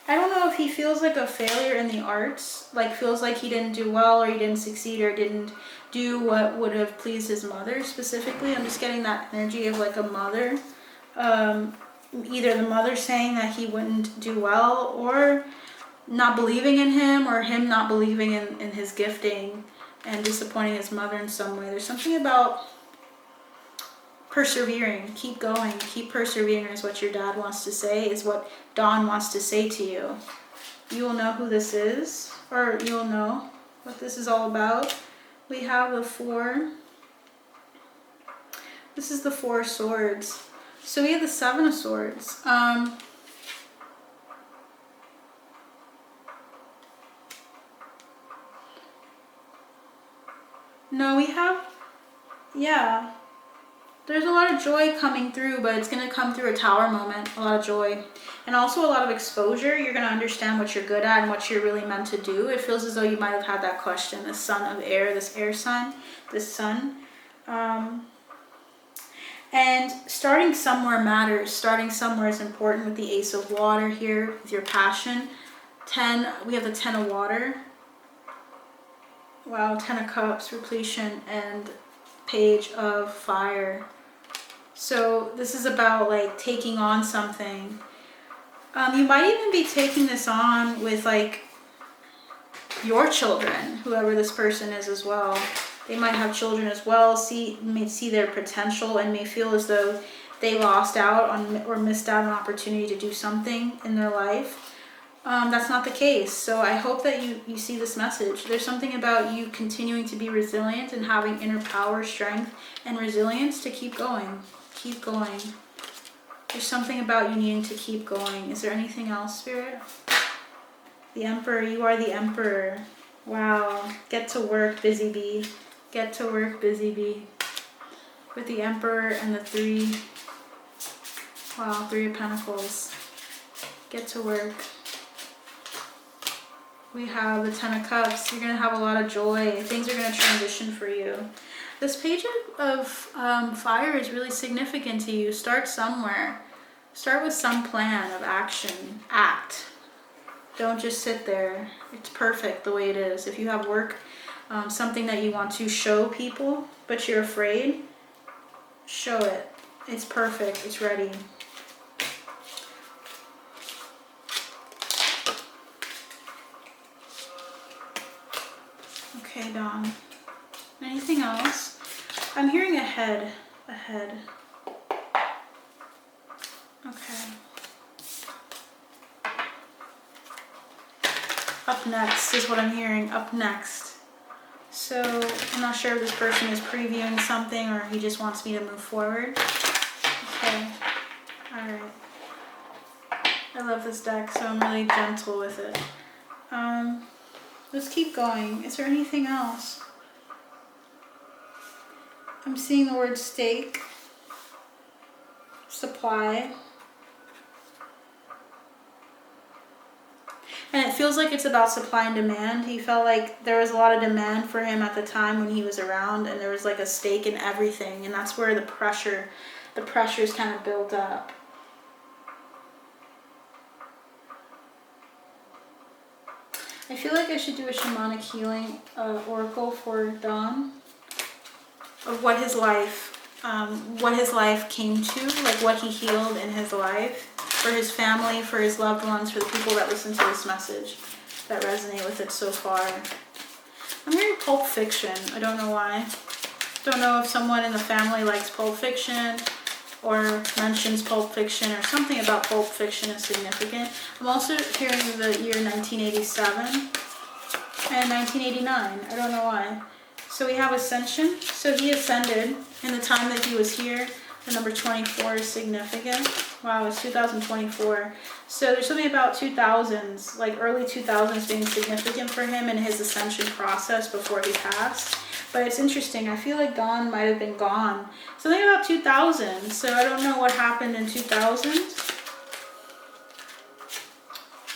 A: I don't know if he feels like a failure in the arts, like feels like he didn't do well, or he didn't succeed, or didn't do what would have pleased his mother specifically. I'm just getting that energy of like a mother. Either the mother saying that he wouldn't do well, or not believing in him, or him not believing in his gifting and disappointing his mother in some way. There's something about persevering. Keep going. Keep persevering is what your dad wants to say, is what Dawn wants to say to you. You will know who this is, or you'll know what this is all about. We have the 4. This is the 4 of Swords. So we have the 7 of Swords. No, we have, yeah. There's a lot of joy coming through, but it's going to come through a tower moment, a lot of joy. And also a lot of exposure. You're going to understand what you're good at and what you're really meant to do. It feels as though you might have had that question, this Son of Air, this air sign, this sun. And starting somewhere matters. Starting somewhere is important with the Ace of Water here, with your passion. 10, we have the 10 of Water. Wow, 10 of Cups, repletion, and Page of Fire. So this is about like taking on something. You might even be taking this on with like your children, whoever this person is as well. They might have children as well, may see their potential, and may feel as though they lost out on or missed out on an opportunity to do something in their life. That's not the case. So I hope that you see this message. There's something about you continuing to be resilient and having inner power, strength, and resilience to keep going. Keep going. There's something about you needing to keep going. Is there anything else, Spirit? The Emperor. You are the Emperor. Wow. Get to work, busy bee. Get to work, busy bee. With the Emperor and the 3. Wow, 3 of Pentacles. Get to work. We have the 10 of Cups. You're going to have a lot of joy. Things are going to transition for you. This Page of Fire is really significant to you. Start somewhere. Start with some plan of action. Act. Don't just sit there. It's perfect the way it is. If you have work, something that you want to show people, but you're afraid, show it. It's perfect. It's ready. Okay, Dawn. Anything else? I'm hearing ahead. Ahead. Okay. Up next is what I'm hearing. Up next. So I'm not sure if this person is previewing something or he just wants me to move forward. Okay. Alright. I love this deck, so I'm really gentle with it. Let's keep going. Is there anything else? I'm seeing the word stake. Supply. And it feels like it's about supply and demand. He felt like there was a lot of demand for him at the time when he was around, and there was like a stake in everything, and that's where the pressure's kind of built up. I feel like I should do a shamanic healing oracle for Don of what his life came to, like what he healed in his life, for his family, for his loved ones, for the people that listen to this message, that resonate with it so far. I'm hearing Pulp Fiction. I don't know why. Don't know if someone in the family likes Pulp Fiction or mentions Pulp Fiction, or something about Pulp Fiction is significant. I'm also hearing the year 1987 and 1989. I don't know why. So we have ascension. So he ascended in the time that he was here. The number 24 is significant. Wow, it's 2024. So there's something about 2000s, like early 2000s being significant for him in his ascension process before he passed. But it's interesting. I feel like Don might have been gone. Something about 2000. So I don't know what happened in 2000.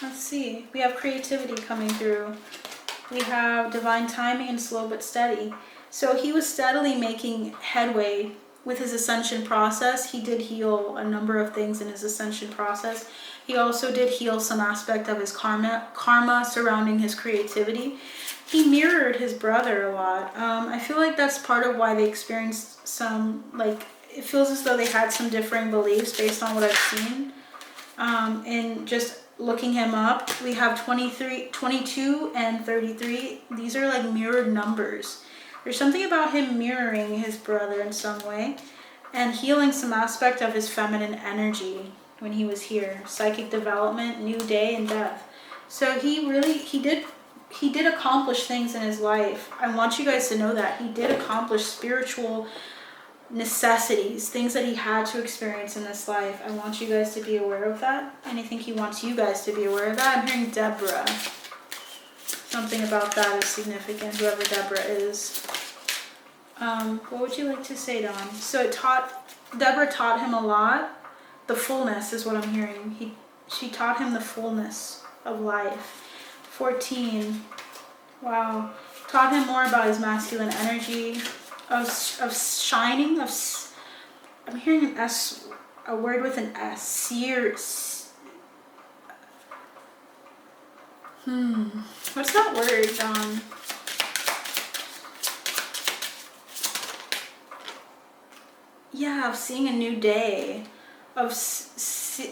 A: Let's see. We have creativity coming through. We have divine timing and slow but steady. So he was steadily making headway with his ascension process. He did heal a number of things in his ascension process. He also did heal some aspect of his karma surrounding his creativity. He mirrored his brother a lot. I feel like that's part of why they experienced some, like, it feels as though they had some differing beliefs based on what I've seen. And just looking him up, we have 23, 22 and 33. These are like mirrored numbers. There's something about him mirroring his brother in some way and healing some aspect of his feminine energy when he was here. Psychic development, new day, and death. So he did accomplish things in his life. I want you guys to know that. He did accomplish spiritual necessities, things that he had to experience in this life. I want you guys to be aware of that. And I think he wants you guys to be aware of that. I'm hearing Deborah. Something about that is significant, whoever Deborah is. What would you like to say, Don? So Deborah taught him a lot. The fullness is what I'm hearing. She taught him the fullness of life. 14. Wow. Taught him more about his masculine energy, of shining, I'm hearing an S, a word with an S. Seer. What's that word, Don? Yeah, of seeing a new day. Of,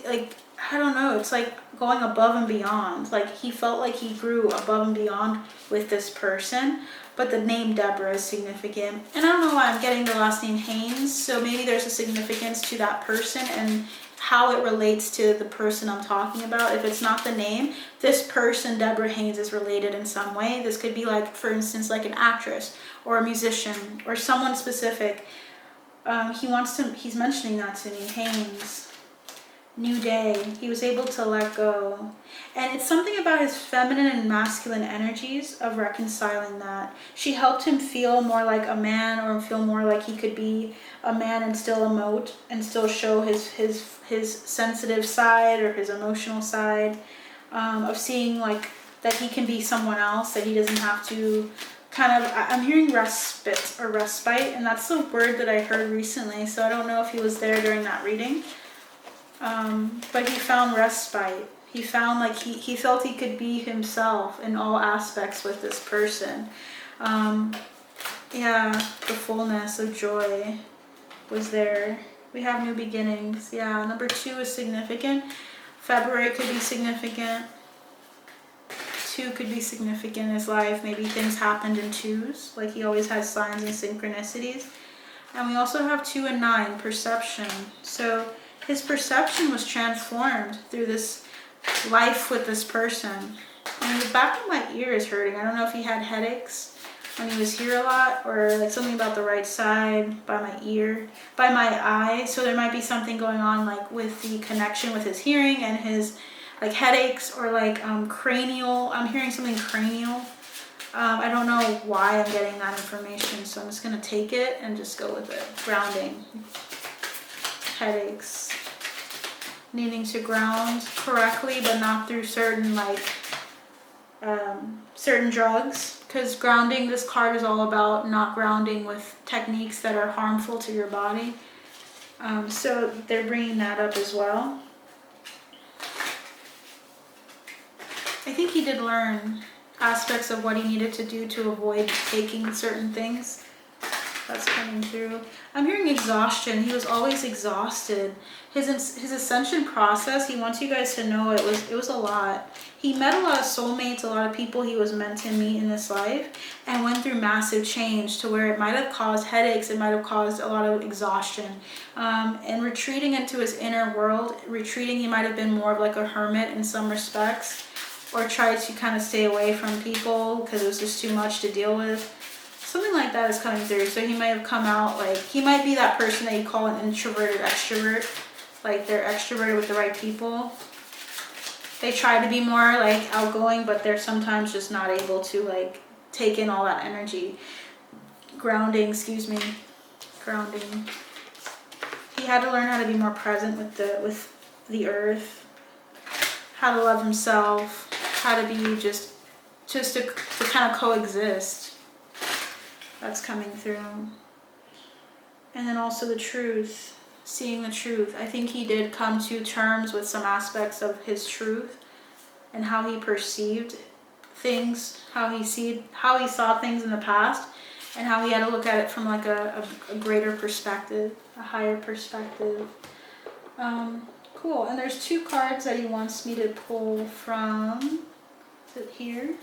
A: like, I don't know, it's like going above and beyond. Like, he felt like he grew above and beyond with this person. But the name Deborah is significant. And I don't know why I'm getting the last name Haynes. So maybe there's a significance to that person and how it relates to the person I'm talking about. If it's not the name, this person, Deborah Haynes, is related in some way. This could be like, for instance, like an actress or a musician or someone specific. He's mentioning that to me, Haynes. New day. He was able to let go. And it's something about his feminine and masculine energies of reconciling that. She helped him feel more like a man, or feel more like he could be a man and still emote and still show his sensitive side or his emotional side, of seeing like that he can be someone else, that he doesn't have to kind of, I'm hearing respite, and that's the word that I heard recently, so I don't know if he was there during that reading. But he found respite. He found like he felt he could be himself in all aspects with this person. Yeah, the fullness of joy was there. We have new beginnings. Yeah, number 2 is significant. February could be significant. 2 could be significant in his life. Maybe things happened in 2s. Like he always has signs and synchronicities. And we also have 2 and 9, perception. So his perception was transformed through this life with this person. And the back of my ear is hurting. I don't know if he had headaches when he was here a lot, or like something about the right side, by my ear, by my eye. So there might be something going on like with the connection with his hearing and his like headaches, or like cranial. I'm hearing something cranial. I don't know why I'm getting that information, so I'm just going to take it and just go with it. Grounding. Headaches. Needing to ground correctly, but not through certain like certain drugs. Because grounding, this card is all about not grounding with techniques that are harmful to your body. So they're bringing that up as well. I think he did learn aspects of what he needed to do to avoid taking certain things. That's coming through. I'm hearing exhaustion. He was always exhausted. His ascension process, he wants you guys to know it was a lot. He met a lot of soulmates, a lot of people he was meant to meet in this life, and went through massive change to where it might have caused headaches, it might have caused a lot of exhaustion. And retreating into his inner world, he might have been more of like a hermit in some respects, or tried to kind of stay away from people because it was just too much to deal with. Something like that is coming through. So he might have come out like, he might be that person that you call an introverted extrovert. Like they're extroverted with the right people. They try to be more like outgoing, but they're sometimes just not able to like take in all that energy. Grounding, excuse me. Grounding. He had to learn how to be more present with the earth. How to love himself. How to be just to kind of coexist. That's coming through. And then also the truth, seeing the truth. I think he did come to terms with some aspects of his truth and how he perceived things, how he saw things in the past, and how he had to look at it from like a greater perspective, a higher perspective. Cool. And there's 2 cards that he wants me to pull from. Is it here?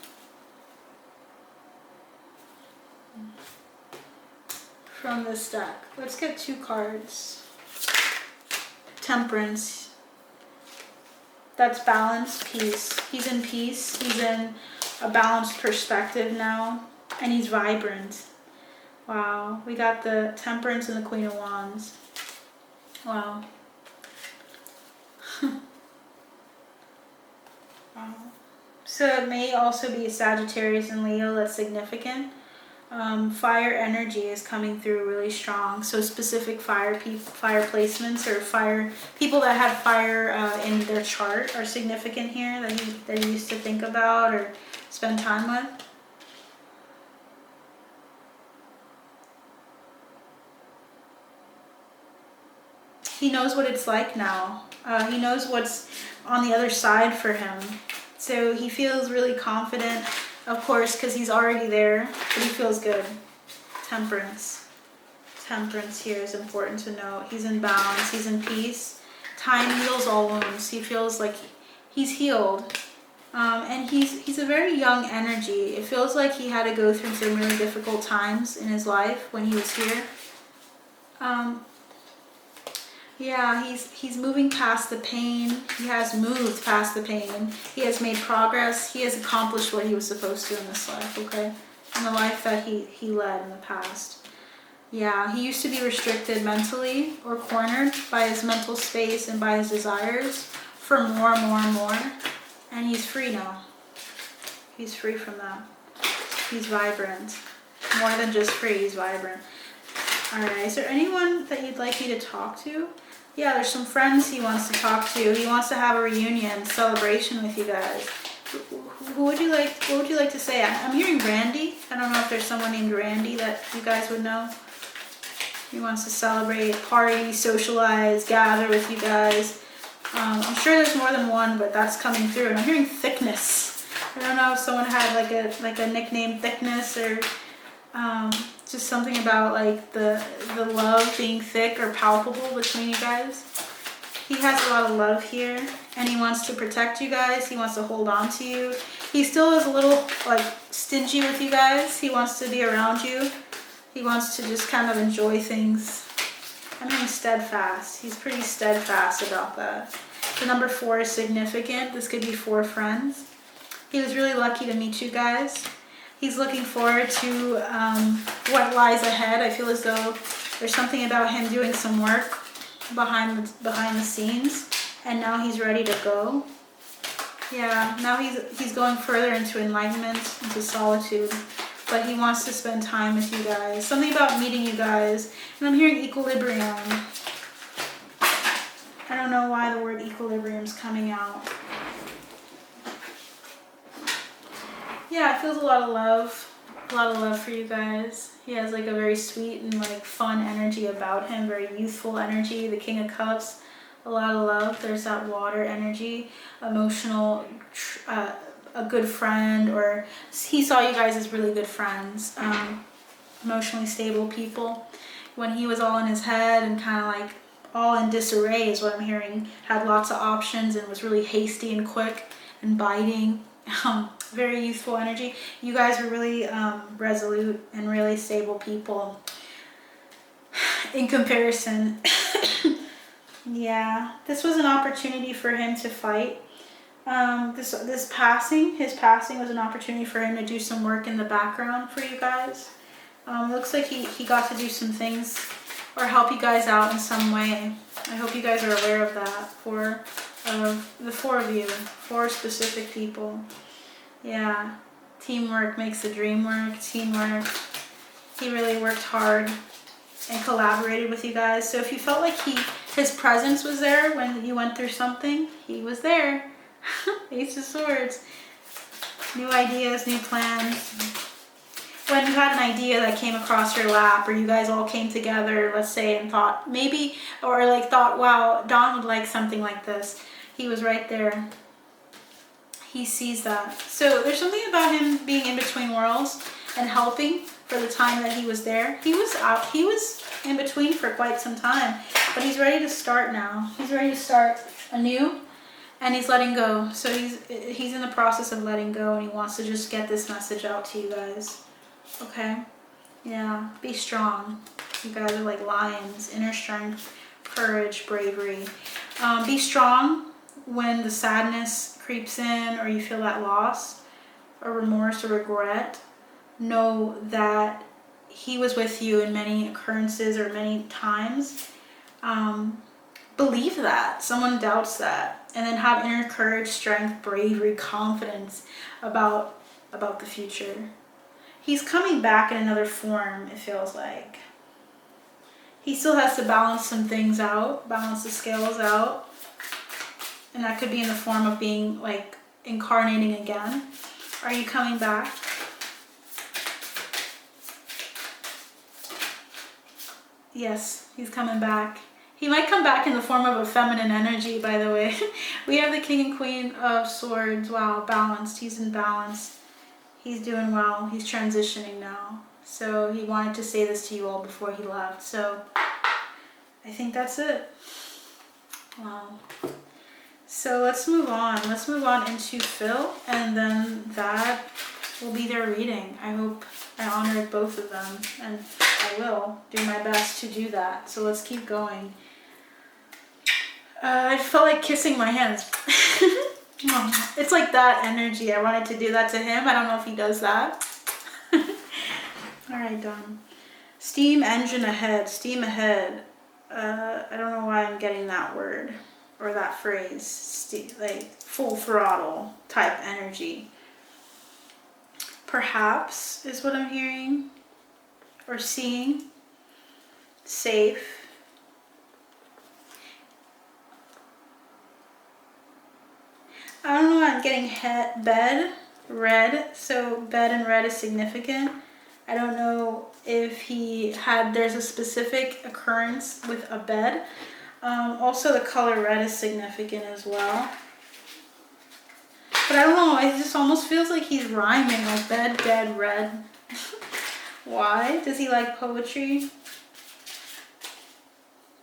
A: From this deck. Let's get 2 cards. Temperance. That's balance, peace. He's in peace. He's in a balanced perspective now. And he's vibrant. Wow. We got the Temperance and the Queen of Wands. Wow. Wow. So it may also be a Sagittarius and Leo that's significant. Fire energy is coming through really strong. So specific fire placements or fire people that had fire in their chart are significant here that you used to think about or spend time with. He knows what it's like now. He knows what's on the other side for him. So he feels really confident, of course, because he's already there, but he feels good. Temperance. Temperance here is important to note. He's in balance. He's in peace. Time heals all wounds. He feels like he's healed. And he's a very young energy. It feels like he had to go through some really difficult times in his life when he was here. Yeah, he's moving past the pain. He has moved past the pain. He has made progress. He has accomplished what he was supposed to in this life, okay? In the life that he led in the past. Yeah, he used to be restricted mentally or cornered by his mental space and by his desires for more and more and more. And he's free now. He's free from that. He's vibrant. More than just free, he's vibrant. Alright, is there anyone that you'd like me to talk to? Yeah, there's some friends he wants to talk to. He wants to have a reunion, celebration with you guys. What would you like to say? I'm hearing Randy. I don't know if there's someone named Randy that you guys would know. He wants to celebrate, party, socialize, gather with you guys. I'm sure there's more than one, but that's coming through. And I'm hearing thickness. I don't know if someone had like a nickname, thickness, or just something about like the love being thick or palpable between you guys. He has a lot of love here, and he wants to protect you guys. He wants to hold on to you. He still is a little like stingy with you guys. He wants to be around you. He wants to just kind of enjoy things. I'm being steadfast. He's pretty steadfast about that. The number 4 is significant. This could be 4 friends. He was really lucky to meet you guys. He's looking forward to what lies ahead. I feel as though there's something about him doing some work behind the scenes, and now he's ready to go. Yeah, now he's going further into enlightenment, into solitude, but he wants to spend time with you guys. Something about meeting you guys, and I'm hearing equilibrium. I don't know why the word equilibrium's coming out. Yeah, it feels a lot of love for you guys. He has like a very sweet and like fun energy about him, very youthful energy. The King of Cups, a lot of love. There's that water energy, emotional, a good friend, or he saw you guys as really good friends, emotionally stable people. When he was all in his head and kind of like all in disarray is what I'm hearing, had lots of options and was really hasty and quick and biting. Very youthful energy. You guys were really resolute and really stable people in comparison. Yeah, this was an opportunity for him to fight. His passing was an opportunity for him to do some work in the background for you guys. Looks like he got to do some things or help you guys out in some way. I hope you guys are aware of that for the 4 of you, 4 specific people. Yeah, teamwork makes the dream work, teamwork. He really worked hard and collaborated with you guys. So if you felt like his presence was there when you went through something, he was there. Ace of Swords. New ideas, new plans. When you had an idea that came across your lap, or you guys all came together, let's say, and thought maybe, or like thought, wow, Dawn would like something like this. He was right there. He sees that. So there's something about him being in between worlds and helping for the time that he was there. He was in between for quite some time, but he's ready to start now. He's ready to start anew, and he's letting go. So he's in the process of letting go, and he wants to just get this message out to you guys. Okay? Yeah, be strong. You guys are like lions. Inner strength, courage, bravery. Be strong when the sadness creeps in, or you feel that loss or remorse or regret. Know that he was with you in many occurrences or many times. Believe that. Someone doubts that. And then have inner courage, strength, bravery, confidence about the future. He's coming back in another form, it feels like. He still has to balance some things out, balance the scales out. And that could be in the form of being like incarnating again. Are you coming back? Yes, he's coming back. He might come back in the form of a feminine energy, by the way. We have the King and Queen of Swords. Wow, balanced. He's in balance. He's doing well. He's transitioning now. So he wanted to say this to you all before he left. So I think that's it. Wow. So let's move on. Let's move on into Phil, and then that will be their reading. I hope I honored both of them, and I will do my best to do that. So let's keep going. I felt like kissing my hands. It's like that energy. I wanted to do that to him. I don't know if he does that. All right, done. Steam engine ahead. Steam ahead. I don't know why I'm getting that word or that phrase. Like full throttle type energy. Perhaps is what I'm hearing or seeing. Safe. I don't know why I'm getting bed, red. So bed and red is significant. I don't know if there's a specific occurrence with a bed. Also the color red is significant as well. But I don't know, it just almost feels like he's rhyming, like bed, bed, red. Why? Does he like poetry?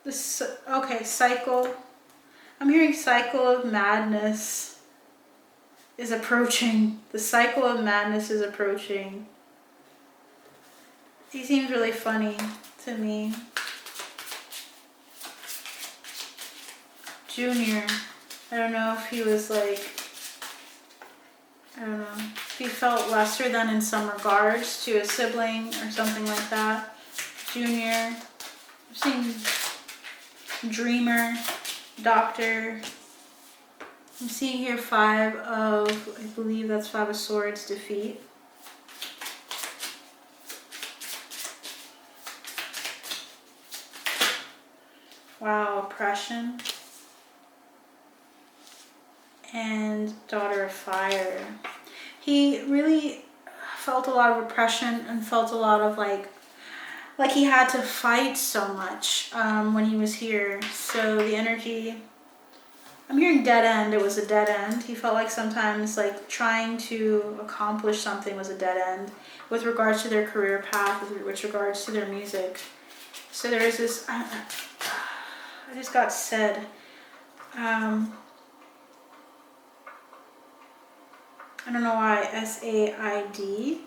A: Okay, cycle. I'm hearing cycle of madness is approaching. The cycle of madness is approaching. He seems really funny to me. Junior. I don't know if he was like, I don't know, if he felt lesser than in some regards to a sibling or something like that. Junior. I'm seeing Dreamer, Doctor. I'm seeing here 5 of, I believe that's 5 of Swords, defeat. Wow, oppression. And Daughter of Fire. He really felt a lot of oppression and felt a lot of like he had to fight so much when he was here. So the energy, I'm hearing dead end. It was a dead end. He felt like sometimes like trying to accomplish something was a dead end with regards to their career path, with regards to their music. So there is this, I just got said, I don't know why, S-A-I-D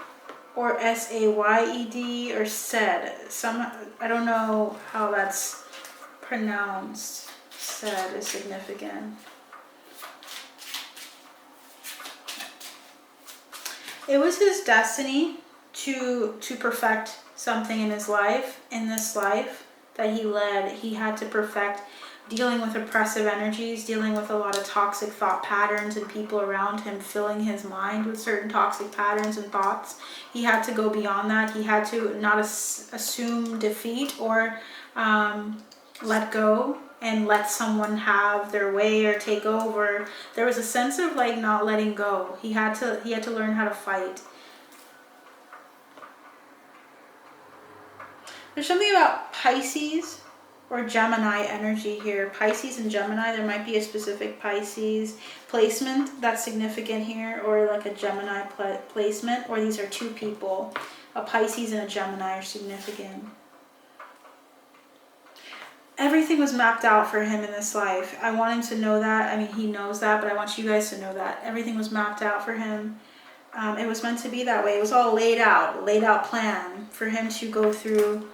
A: or S-A-Y-E-D or said. I don't know how that's pronounced. Said is significant. It was his destiny to perfect something in his life, in this life that he led. He had to perfect dealing with oppressive energies, dealing with a lot of toxic thought patterns and people around him filling his mind with certain toxic patterns and thoughts. He had to go beyond that. He had to not assume defeat or let go and let someone have their way or take over. There was a sense of like not letting go. He had to learn how to fight. There's something about Pisces or Gemini energy here. Pisces and Gemini, there might be a specific Pisces placement that's significant here, or like a Gemini placement, or these are 2 people. A Pisces and a Gemini are significant. Everything was mapped out for him in this life. I want him to know that. I mean, he knows that, but I want you guys to know that. Everything was mapped out for him. It was meant to be that way. It was all laid out plan for him to go through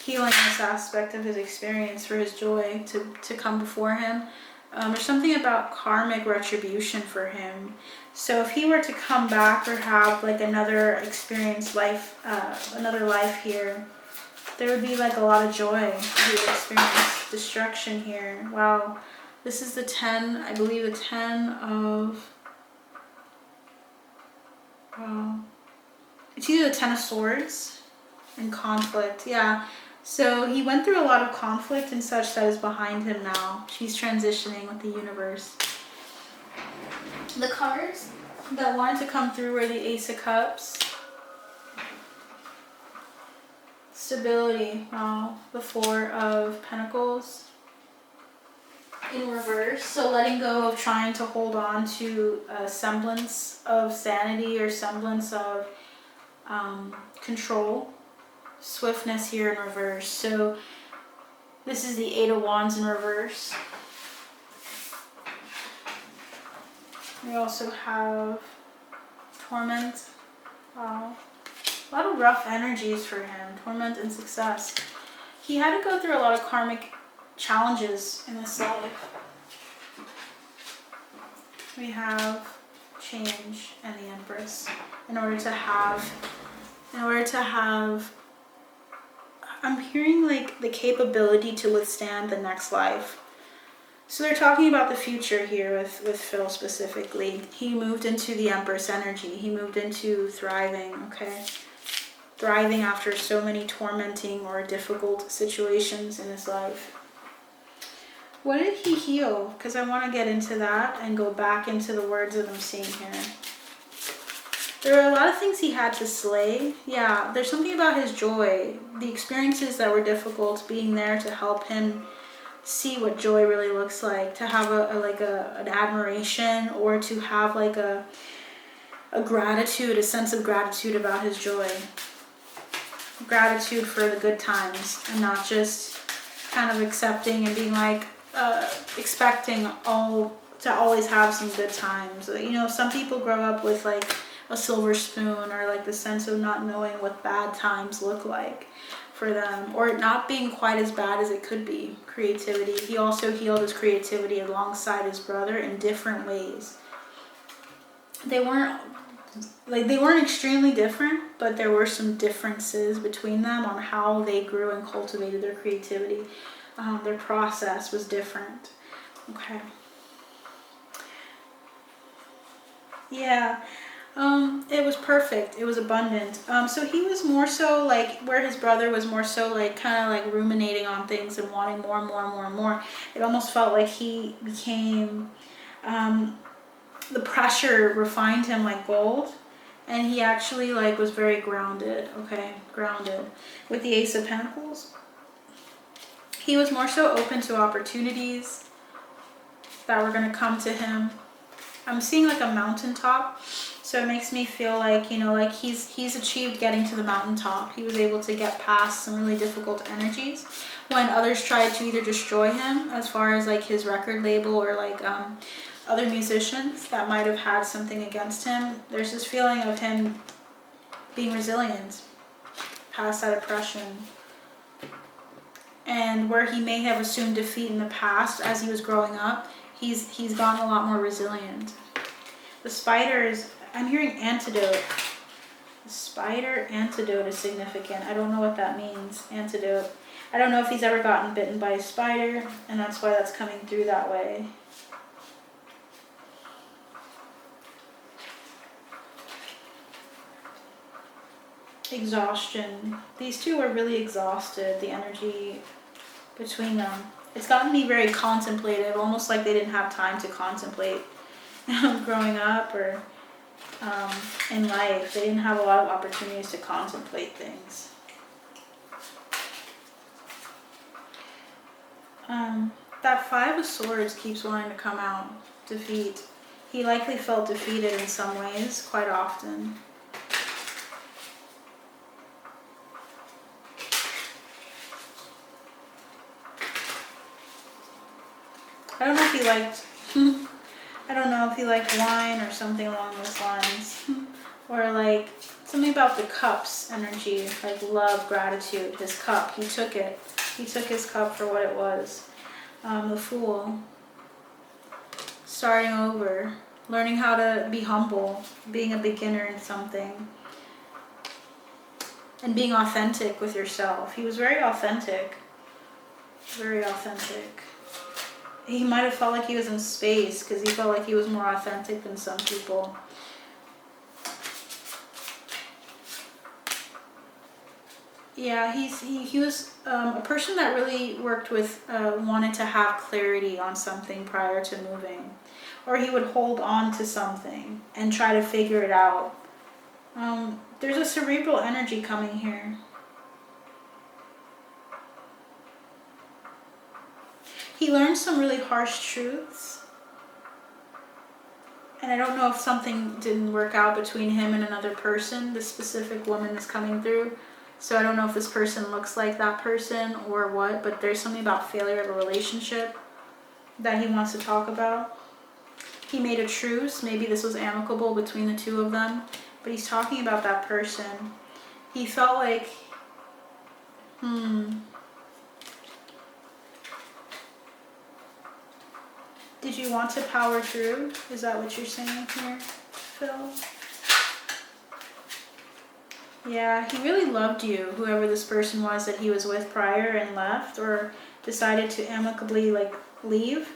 A: healing this aspect of his experience, for his joy to come before him. There's something about karmic retribution for him. So if he were to come back or have like another experience life, another life here, there would be like a lot of joy. He would experience destruction here. Wow. This is the 10, I believe the 10 of, wow. It's either the 10 of Swords and conflict. Yeah. So he went through a lot of conflict and such that is behind him now. He's transitioning with the universe. The cards that wanted to come through were the Ace of Cups. Stability. Wow. The 4 of Pentacles. In reverse. So letting go of trying to hold on to a semblance of sanity or semblance of control. Swiftness here in reverse. So this is the 8 of Wands in reverse. We also have Torment. Wow. A lot of rough energies for him. Torment and success. He had to go through a lot of karmic challenges in this life. We have change and the Empress. In order to have I'm hearing like the capability to withstand the next life. So they're talking about the future here with Phil specifically. He moved into the Empress energy. He moved into thriving, okay? Thriving after so many tormenting or difficult situations in his life. What did he heal? Because I want to get into that and go back into the words that I'm seeing here. There are a lot of things he had to slay. Yeah, there's something about his joy. The experiences that were difficult, being there to help him see what joy really looks like. To have an admiration, or to have like a gratitude, a sense of gratitude about his joy. Gratitude for the good times, and not just kind of accepting and being like expecting to always have some good times. You know, some people grow up with like a silver spoon, or like the sense of not knowing what bad times look like for them, or it not being quite as bad as it could be. Creativity. He also healed his creativity alongside his brother in different ways. They weren't extremely different, but there were some differences between them on how they grew and cultivated their creativity. Their process was different. Okay. Yeah. It was perfect. It was abundant. So he was more so like where his brother was more so like kind of like ruminating on things and wanting more and more and more and more. It almost felt like he became, the pressure refined him like gold, and he actually like was very grounded. Okay, grounded. With the Ace of Pentacles, he was more so open to opportunities that were going to come to him. I'm seeing like a mountaintop, so it makes me feel like, you know, like he's achieved getting to the mountaintop. He was able to get past some really difficult energies when others tried to either destroy him, as far as like his record label, or like other musicians that might have had something against him. There's this feeling of him being resilient past that oppression. And where he may have assumed defeat in the past as he was growing up, he's gotten a lot more resilient. The spiders, I'm hearing antidote. The spider antidote is significant. I don't know what that means, antidote. I don't know if he's ever gotten bitten by a spider, and that's why that's coming through that way. Exhaustion. These two are really exhausted, the energy between them. It's gotten me very contemplative, almost like they didn't have time to contemplate growing up or in life. They didn't have a lot of opportunities to contemplate things. That Five of Swords keeps wanting to come out. Defeat. He likely felt defeated in some ways, quite often. I don't know if he liked I don't know if he liked wine or something along those lines. Or like something about the cups energy, like love, gratitude, his cup. He took it. He took his cup for what it was. The Fool. Starting over. Learning how to be humble. Being a beginner in something. And being authentic with yourself. He was very authentic. Very authentic. He might have felt like he was in space because he felt like he was more authentic than some people. Yeah, he was a person that really worked with, wanted to have clarity on something prior to moving. Or he would hold on to something and try to figure it out. There's a cerebral energy coming here. He learned some really harsh truths. And I don't know if something didn't work out between him and another person, this specific woman that's coming through. So I don't know if this person looks like that person or what, but there's something about failure of a relationship that he wants to talk about. He made a truce. Maybe this was amicable between the two of them. But he's talking about that person. He felt like, Did you want to power through? Is that what you're saying here, Phil? Yeah, he really loved you, whoever this person was that he was with prior and left, or decided to amicably like leave.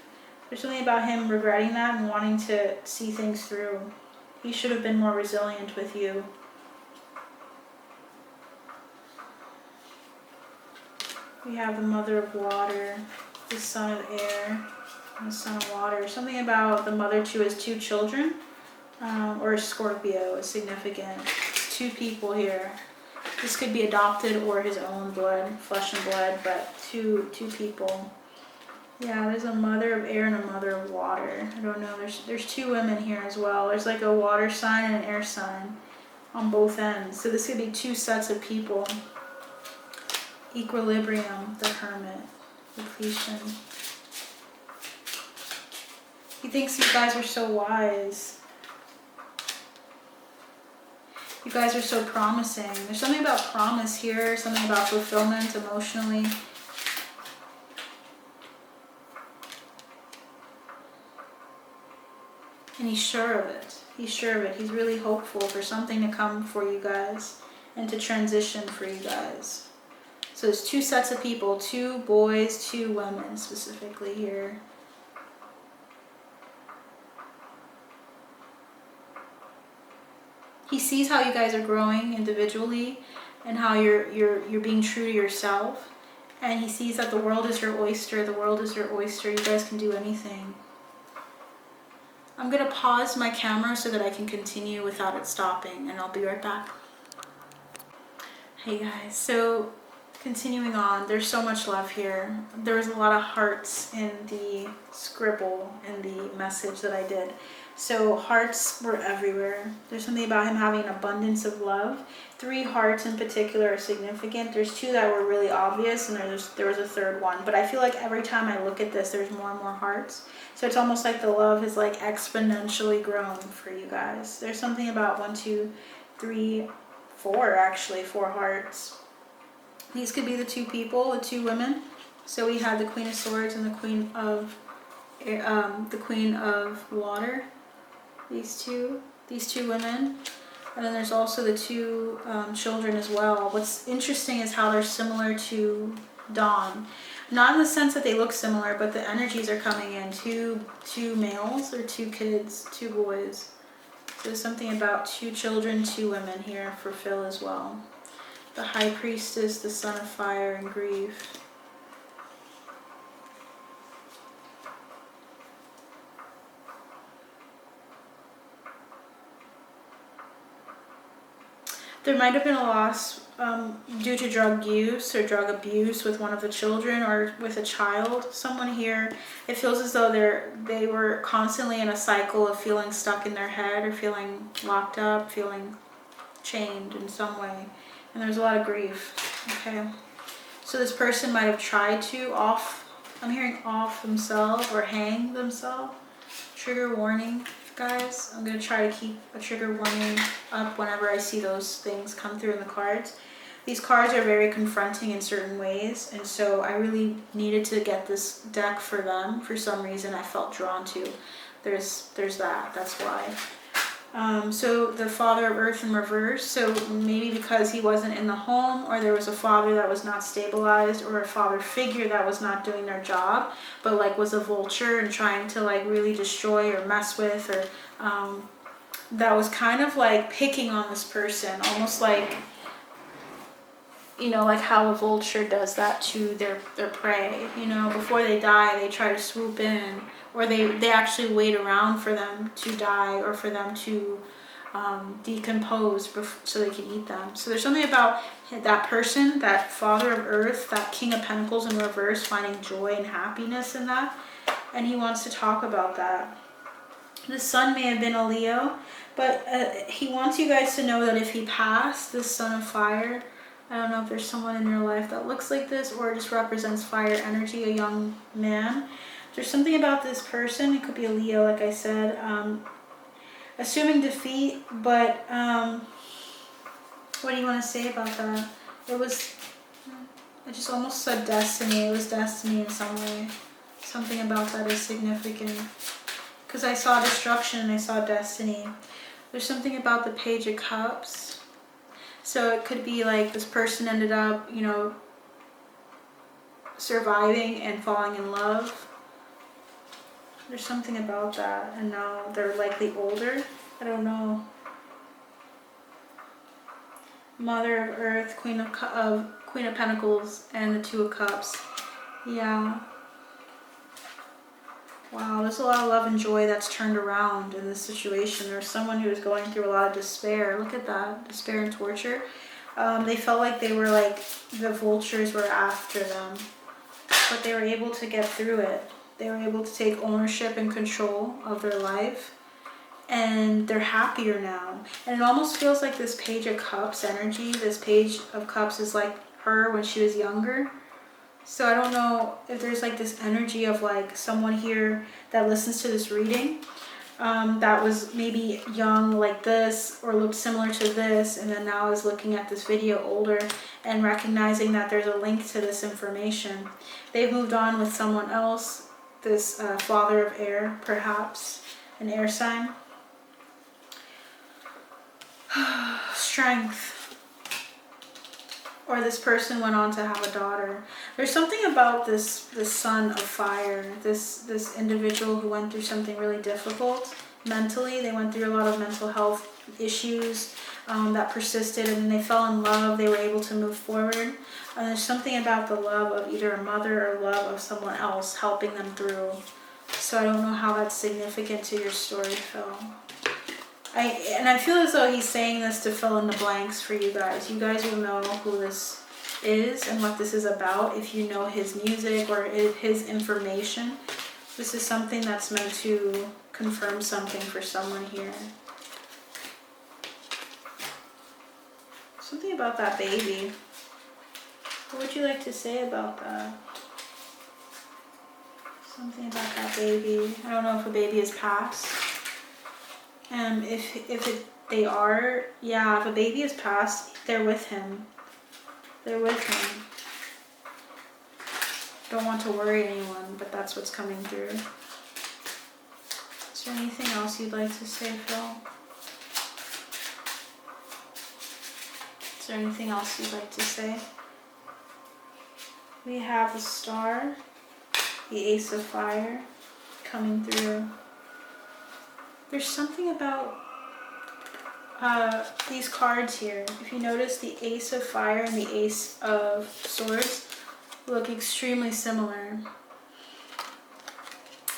A: There's something about him regretting that and wanting to see things through. He should have been more resilient with you. We have the Mother of Water, the Son of Air, and the Son of Water. Something about the mother to his two children, or a Scorpio is significant. Two people here. This could be adopted or his own blood, flesh and blood, but two people. Yeah, there's a Mother of Air and a Mother of Water. I don't know. There's two women here as well. There's like a water sign and an air sign on both ends. So this could be two sets of people. Equilibrium, the Hermit, repletion. He thinks you guys are so wise. You guys are so promising. There's something about promise here, something about fulfillment emotionally. And he's sure of it. He's sure of it. He's really hopeful for something to come for you guys and to transition for you guys. So there's 2 sets of people, 2 boys, 2 women specifically here. He sees how you guys are growing individually and how you're being true to yourself. And he sees that the world is your oyster. The world is your oyster. You guys can do anything. I'm going to pause my camera so that I can continue without it stopping, and I'll be right back. Hey guys, so continuing on, there's so much love here. There was a lot of hearts in the scribble and the message that I did. So hearts were everywhere. There's something about him having an abundance of love. 3 hearts in particular are significant. There's 2 that were really obvious, and there was a 3rd one. But I feel like every time I look at this, there's more and more hearts. So it's almost like the love is like exponentially grown for you guys. There's something about 1, 2, 3, 4 actually, 4 hearts. These could be the 2 people, the 2 women. So we had the Queen of Swords and the Queen of Water. These two women. And then there's also the 2 children as well. What's interesting is how they're similar to Dawn. Not in the sense that they look similar, but the energies are coming in. 2 males or 2 kids, 2 boys. So there's something about 2 children, 2 women here for Phil as well. The High Priestess, the Son of Fire, and Grief. There might have been a loss due to drug use or drug abuse with one of the children or with a child. Someone here, it feels as though they were constantly in a cycle of feeling stuck in their head or feeling locked up, feeling chained in some way. And there's a lot of grief. Okay. So this person might have tried to I'm hearing off themselves or hang themselves. Trigger warning. Guys, I'm going to try to keep a trigger warning up whenever I see those things come through in the cards. These cards are very confronting in certain ways, and so I really needed to get this deck for them. For some reason, I felt drawn to. There's that. That's why. So the Father of Earth in reverse. So maybe because he wasn't in the home, or there was a father that was not stabilized, or a father figure that was not doing their job, but like was a vulture and trying to like really destroy or mess with, or that was kind of like picking on this person, almost like, you know, like how a vulture does that to their prey. You know, before they die, they try to swoop in, or they actually wait around for them to die or for them to decompose so they can eat them. So there's something about that person, that Father of Earth, that King of Pentacles in reverse, finding joy and happiness in that. And he wants to talk about that. The Sun may have been a Leo, but he wants you guys to know that if he passed, this Son of Fire, I don't know if there's someone in your life that looks like this or just represents fire energy, a young man. There's something about this person, it could be a Leo, like I said, assuming defeat, but what do you want to say about that? I just almost said destiny. It was destiny in some way. Something about that is significant. Because I saw destruction and I saw destiny. There's something about the Page of Cups. So it could be like this person ended up, you know, surviving and falling in love. There's something about that, and now they're likely older. I don't know. Mother of Earth, Queen of Pentacles, and the 2 of Cups. Yeah. Wow, there's a lot of love and joy that's turned around in this situation. There's someone who is going through a lot of despair. Look at that, despair and torture. They felt like they were like the vultures were after them, but they were able to get through it. They were able to take ownership and control of their life, and they're happier now. And it almost feels like this Page of Cups energy, this Page of Cups is like her when she was younger. So I don't know if there's like this energy of like someone here that listens to this reading that was maybe young like this or looked similar to this, and then now is looking at this video older and recognizing that there's a link to this information. They've moved on with someone else, this father of air, perhaps, an air sign. Strength. Or this person went on to have a daughter. There's something about this son of fire, this individual who went through something really difficult mentally. They went through a lot of mental health issues that persisted, and they fell in love. They were able to move forward. And there's something about the love of either a mother or love of someone else helping them through. So I don't know how that's significant to your story, Phil. I feel as though he's saying this to fill in the blanks for you guys. You guys will know who this is and what this is about if you know his music or his information. This is something that's meant to confirm something for someone here. Something about that baby. What would you like to say about that? Something about that baby. I don't know if a baby is passed. They are, yeah, if a baby is passed, they're with him. They're with him. Don't want to worry anyone, but that's what's coming through. Is there anything else you'd like to say, Phil? Is there anything else you'd like to say? We have the star, the ace of fire coming through. There's something about these cards here. If you notice, the ace of fire and the ace of swords look extremely similar.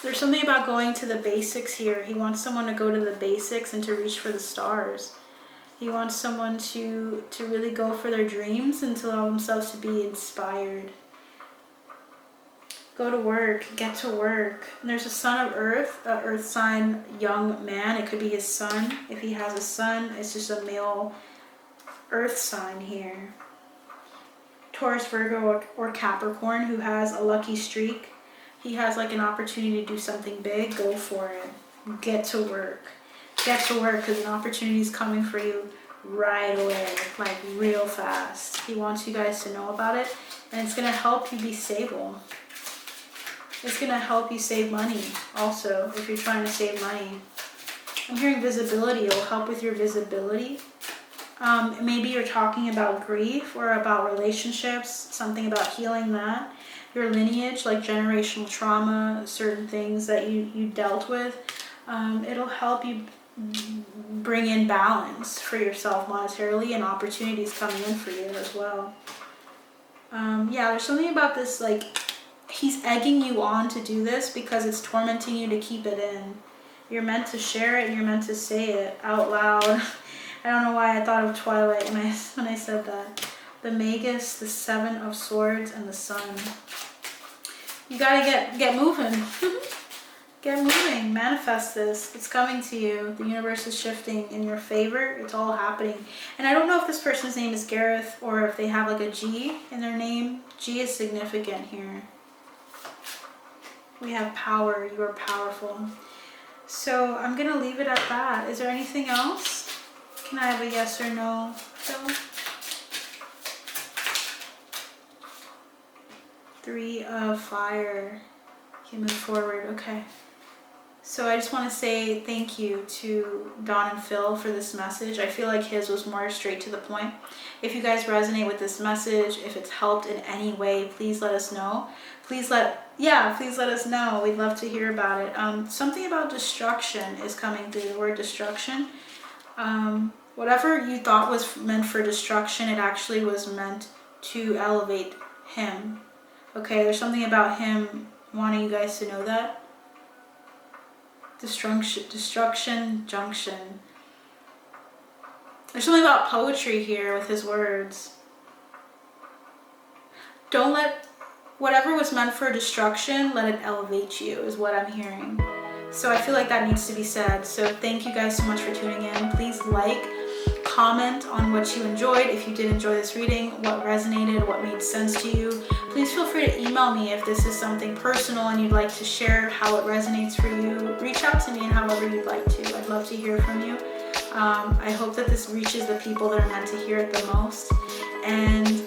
A: There's something about going to the basics here. He wants someone to go to the basics and to reach for the stars. He wants someone to really go for their dreams and to allow themselves to be inspired. Go to work, get to work. And there's a son of earth, an earth sign young man. It could be his son. If he has a son, it's just a male earth sign here. Taurus, Virgo, or Capricorn who has a lucky streak. He has like an opportunity to do something big. Go for it. Get to work. Get to work because an opportunity is coming for you right away, like real fast. He wants you guys to know about it, and it's going to help you be stable. It's going to help you save money also, if you're trying to save money. I'm hearing visibility. It will help with your visibility. Maybe you're talking about grief or about relationships, something about healing that. Your lineage, like generational trauma, certain things that you dealt with. It'll help you bring in balance for yourself monetarily, and opportunities coming in for you as well. Yeah, there's something about this, like, he's egging you on to do this because it's tormenting you to keep it in. You're meant to share it and you're meant to say it out loud. I don't know why I thought of Twilight when I said that. The Magus, the Seven of Swords, and the Sun. You gotta get moving. Get moving. Manifest this. It's coming to you. The universe is shifting in your favor. It's all happening. And I don't know if this person's name is Gareth or if they have like a G in their name. G is significant here. We have power. You are powerful. So I'm going to leave it at that. Is there anything else? Can I have a yes or no, Phil? 3 of fire. You move forward. Okay. So I just want to say thank you to Don and Phil for this message. I feel like his was more straight to the point. If you guys resonate with this message, if it's helped in any way, please let us know. Please let us know. We'd love to hear about it. Something about destruction is coming through, the word destruction. Whatever you thought was meant for destruction, it actually was meant to elevate him. Okay, there's something about him wanting you guys to know that. Destruction, junction. There's something about poetry here with his words. Don't let whatever was meant for destruction, let it elevate you, is what I'm hearing. So I feel like that needs to be said. So thank you guys so much for tuning in. Please like, comment on what you enjoyed. If you did enjoy this reading, what resonated, what made sense to you. Please feel free to email me if this is something personal and you'd like to share how it resonates for you. Reach out to me in however you'd like to. I'd love to hear from you. I hope that this reaches the people that are meant to hear it the most. And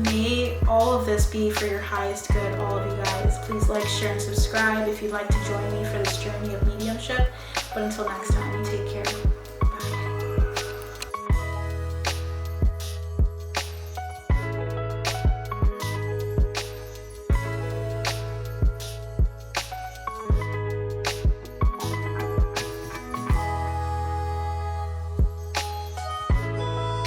A: may all of this be for your highest good, all of you guys. Please like, share, and subscribe if you'd like to join me for this journey of mediumship. But until next time, you take care.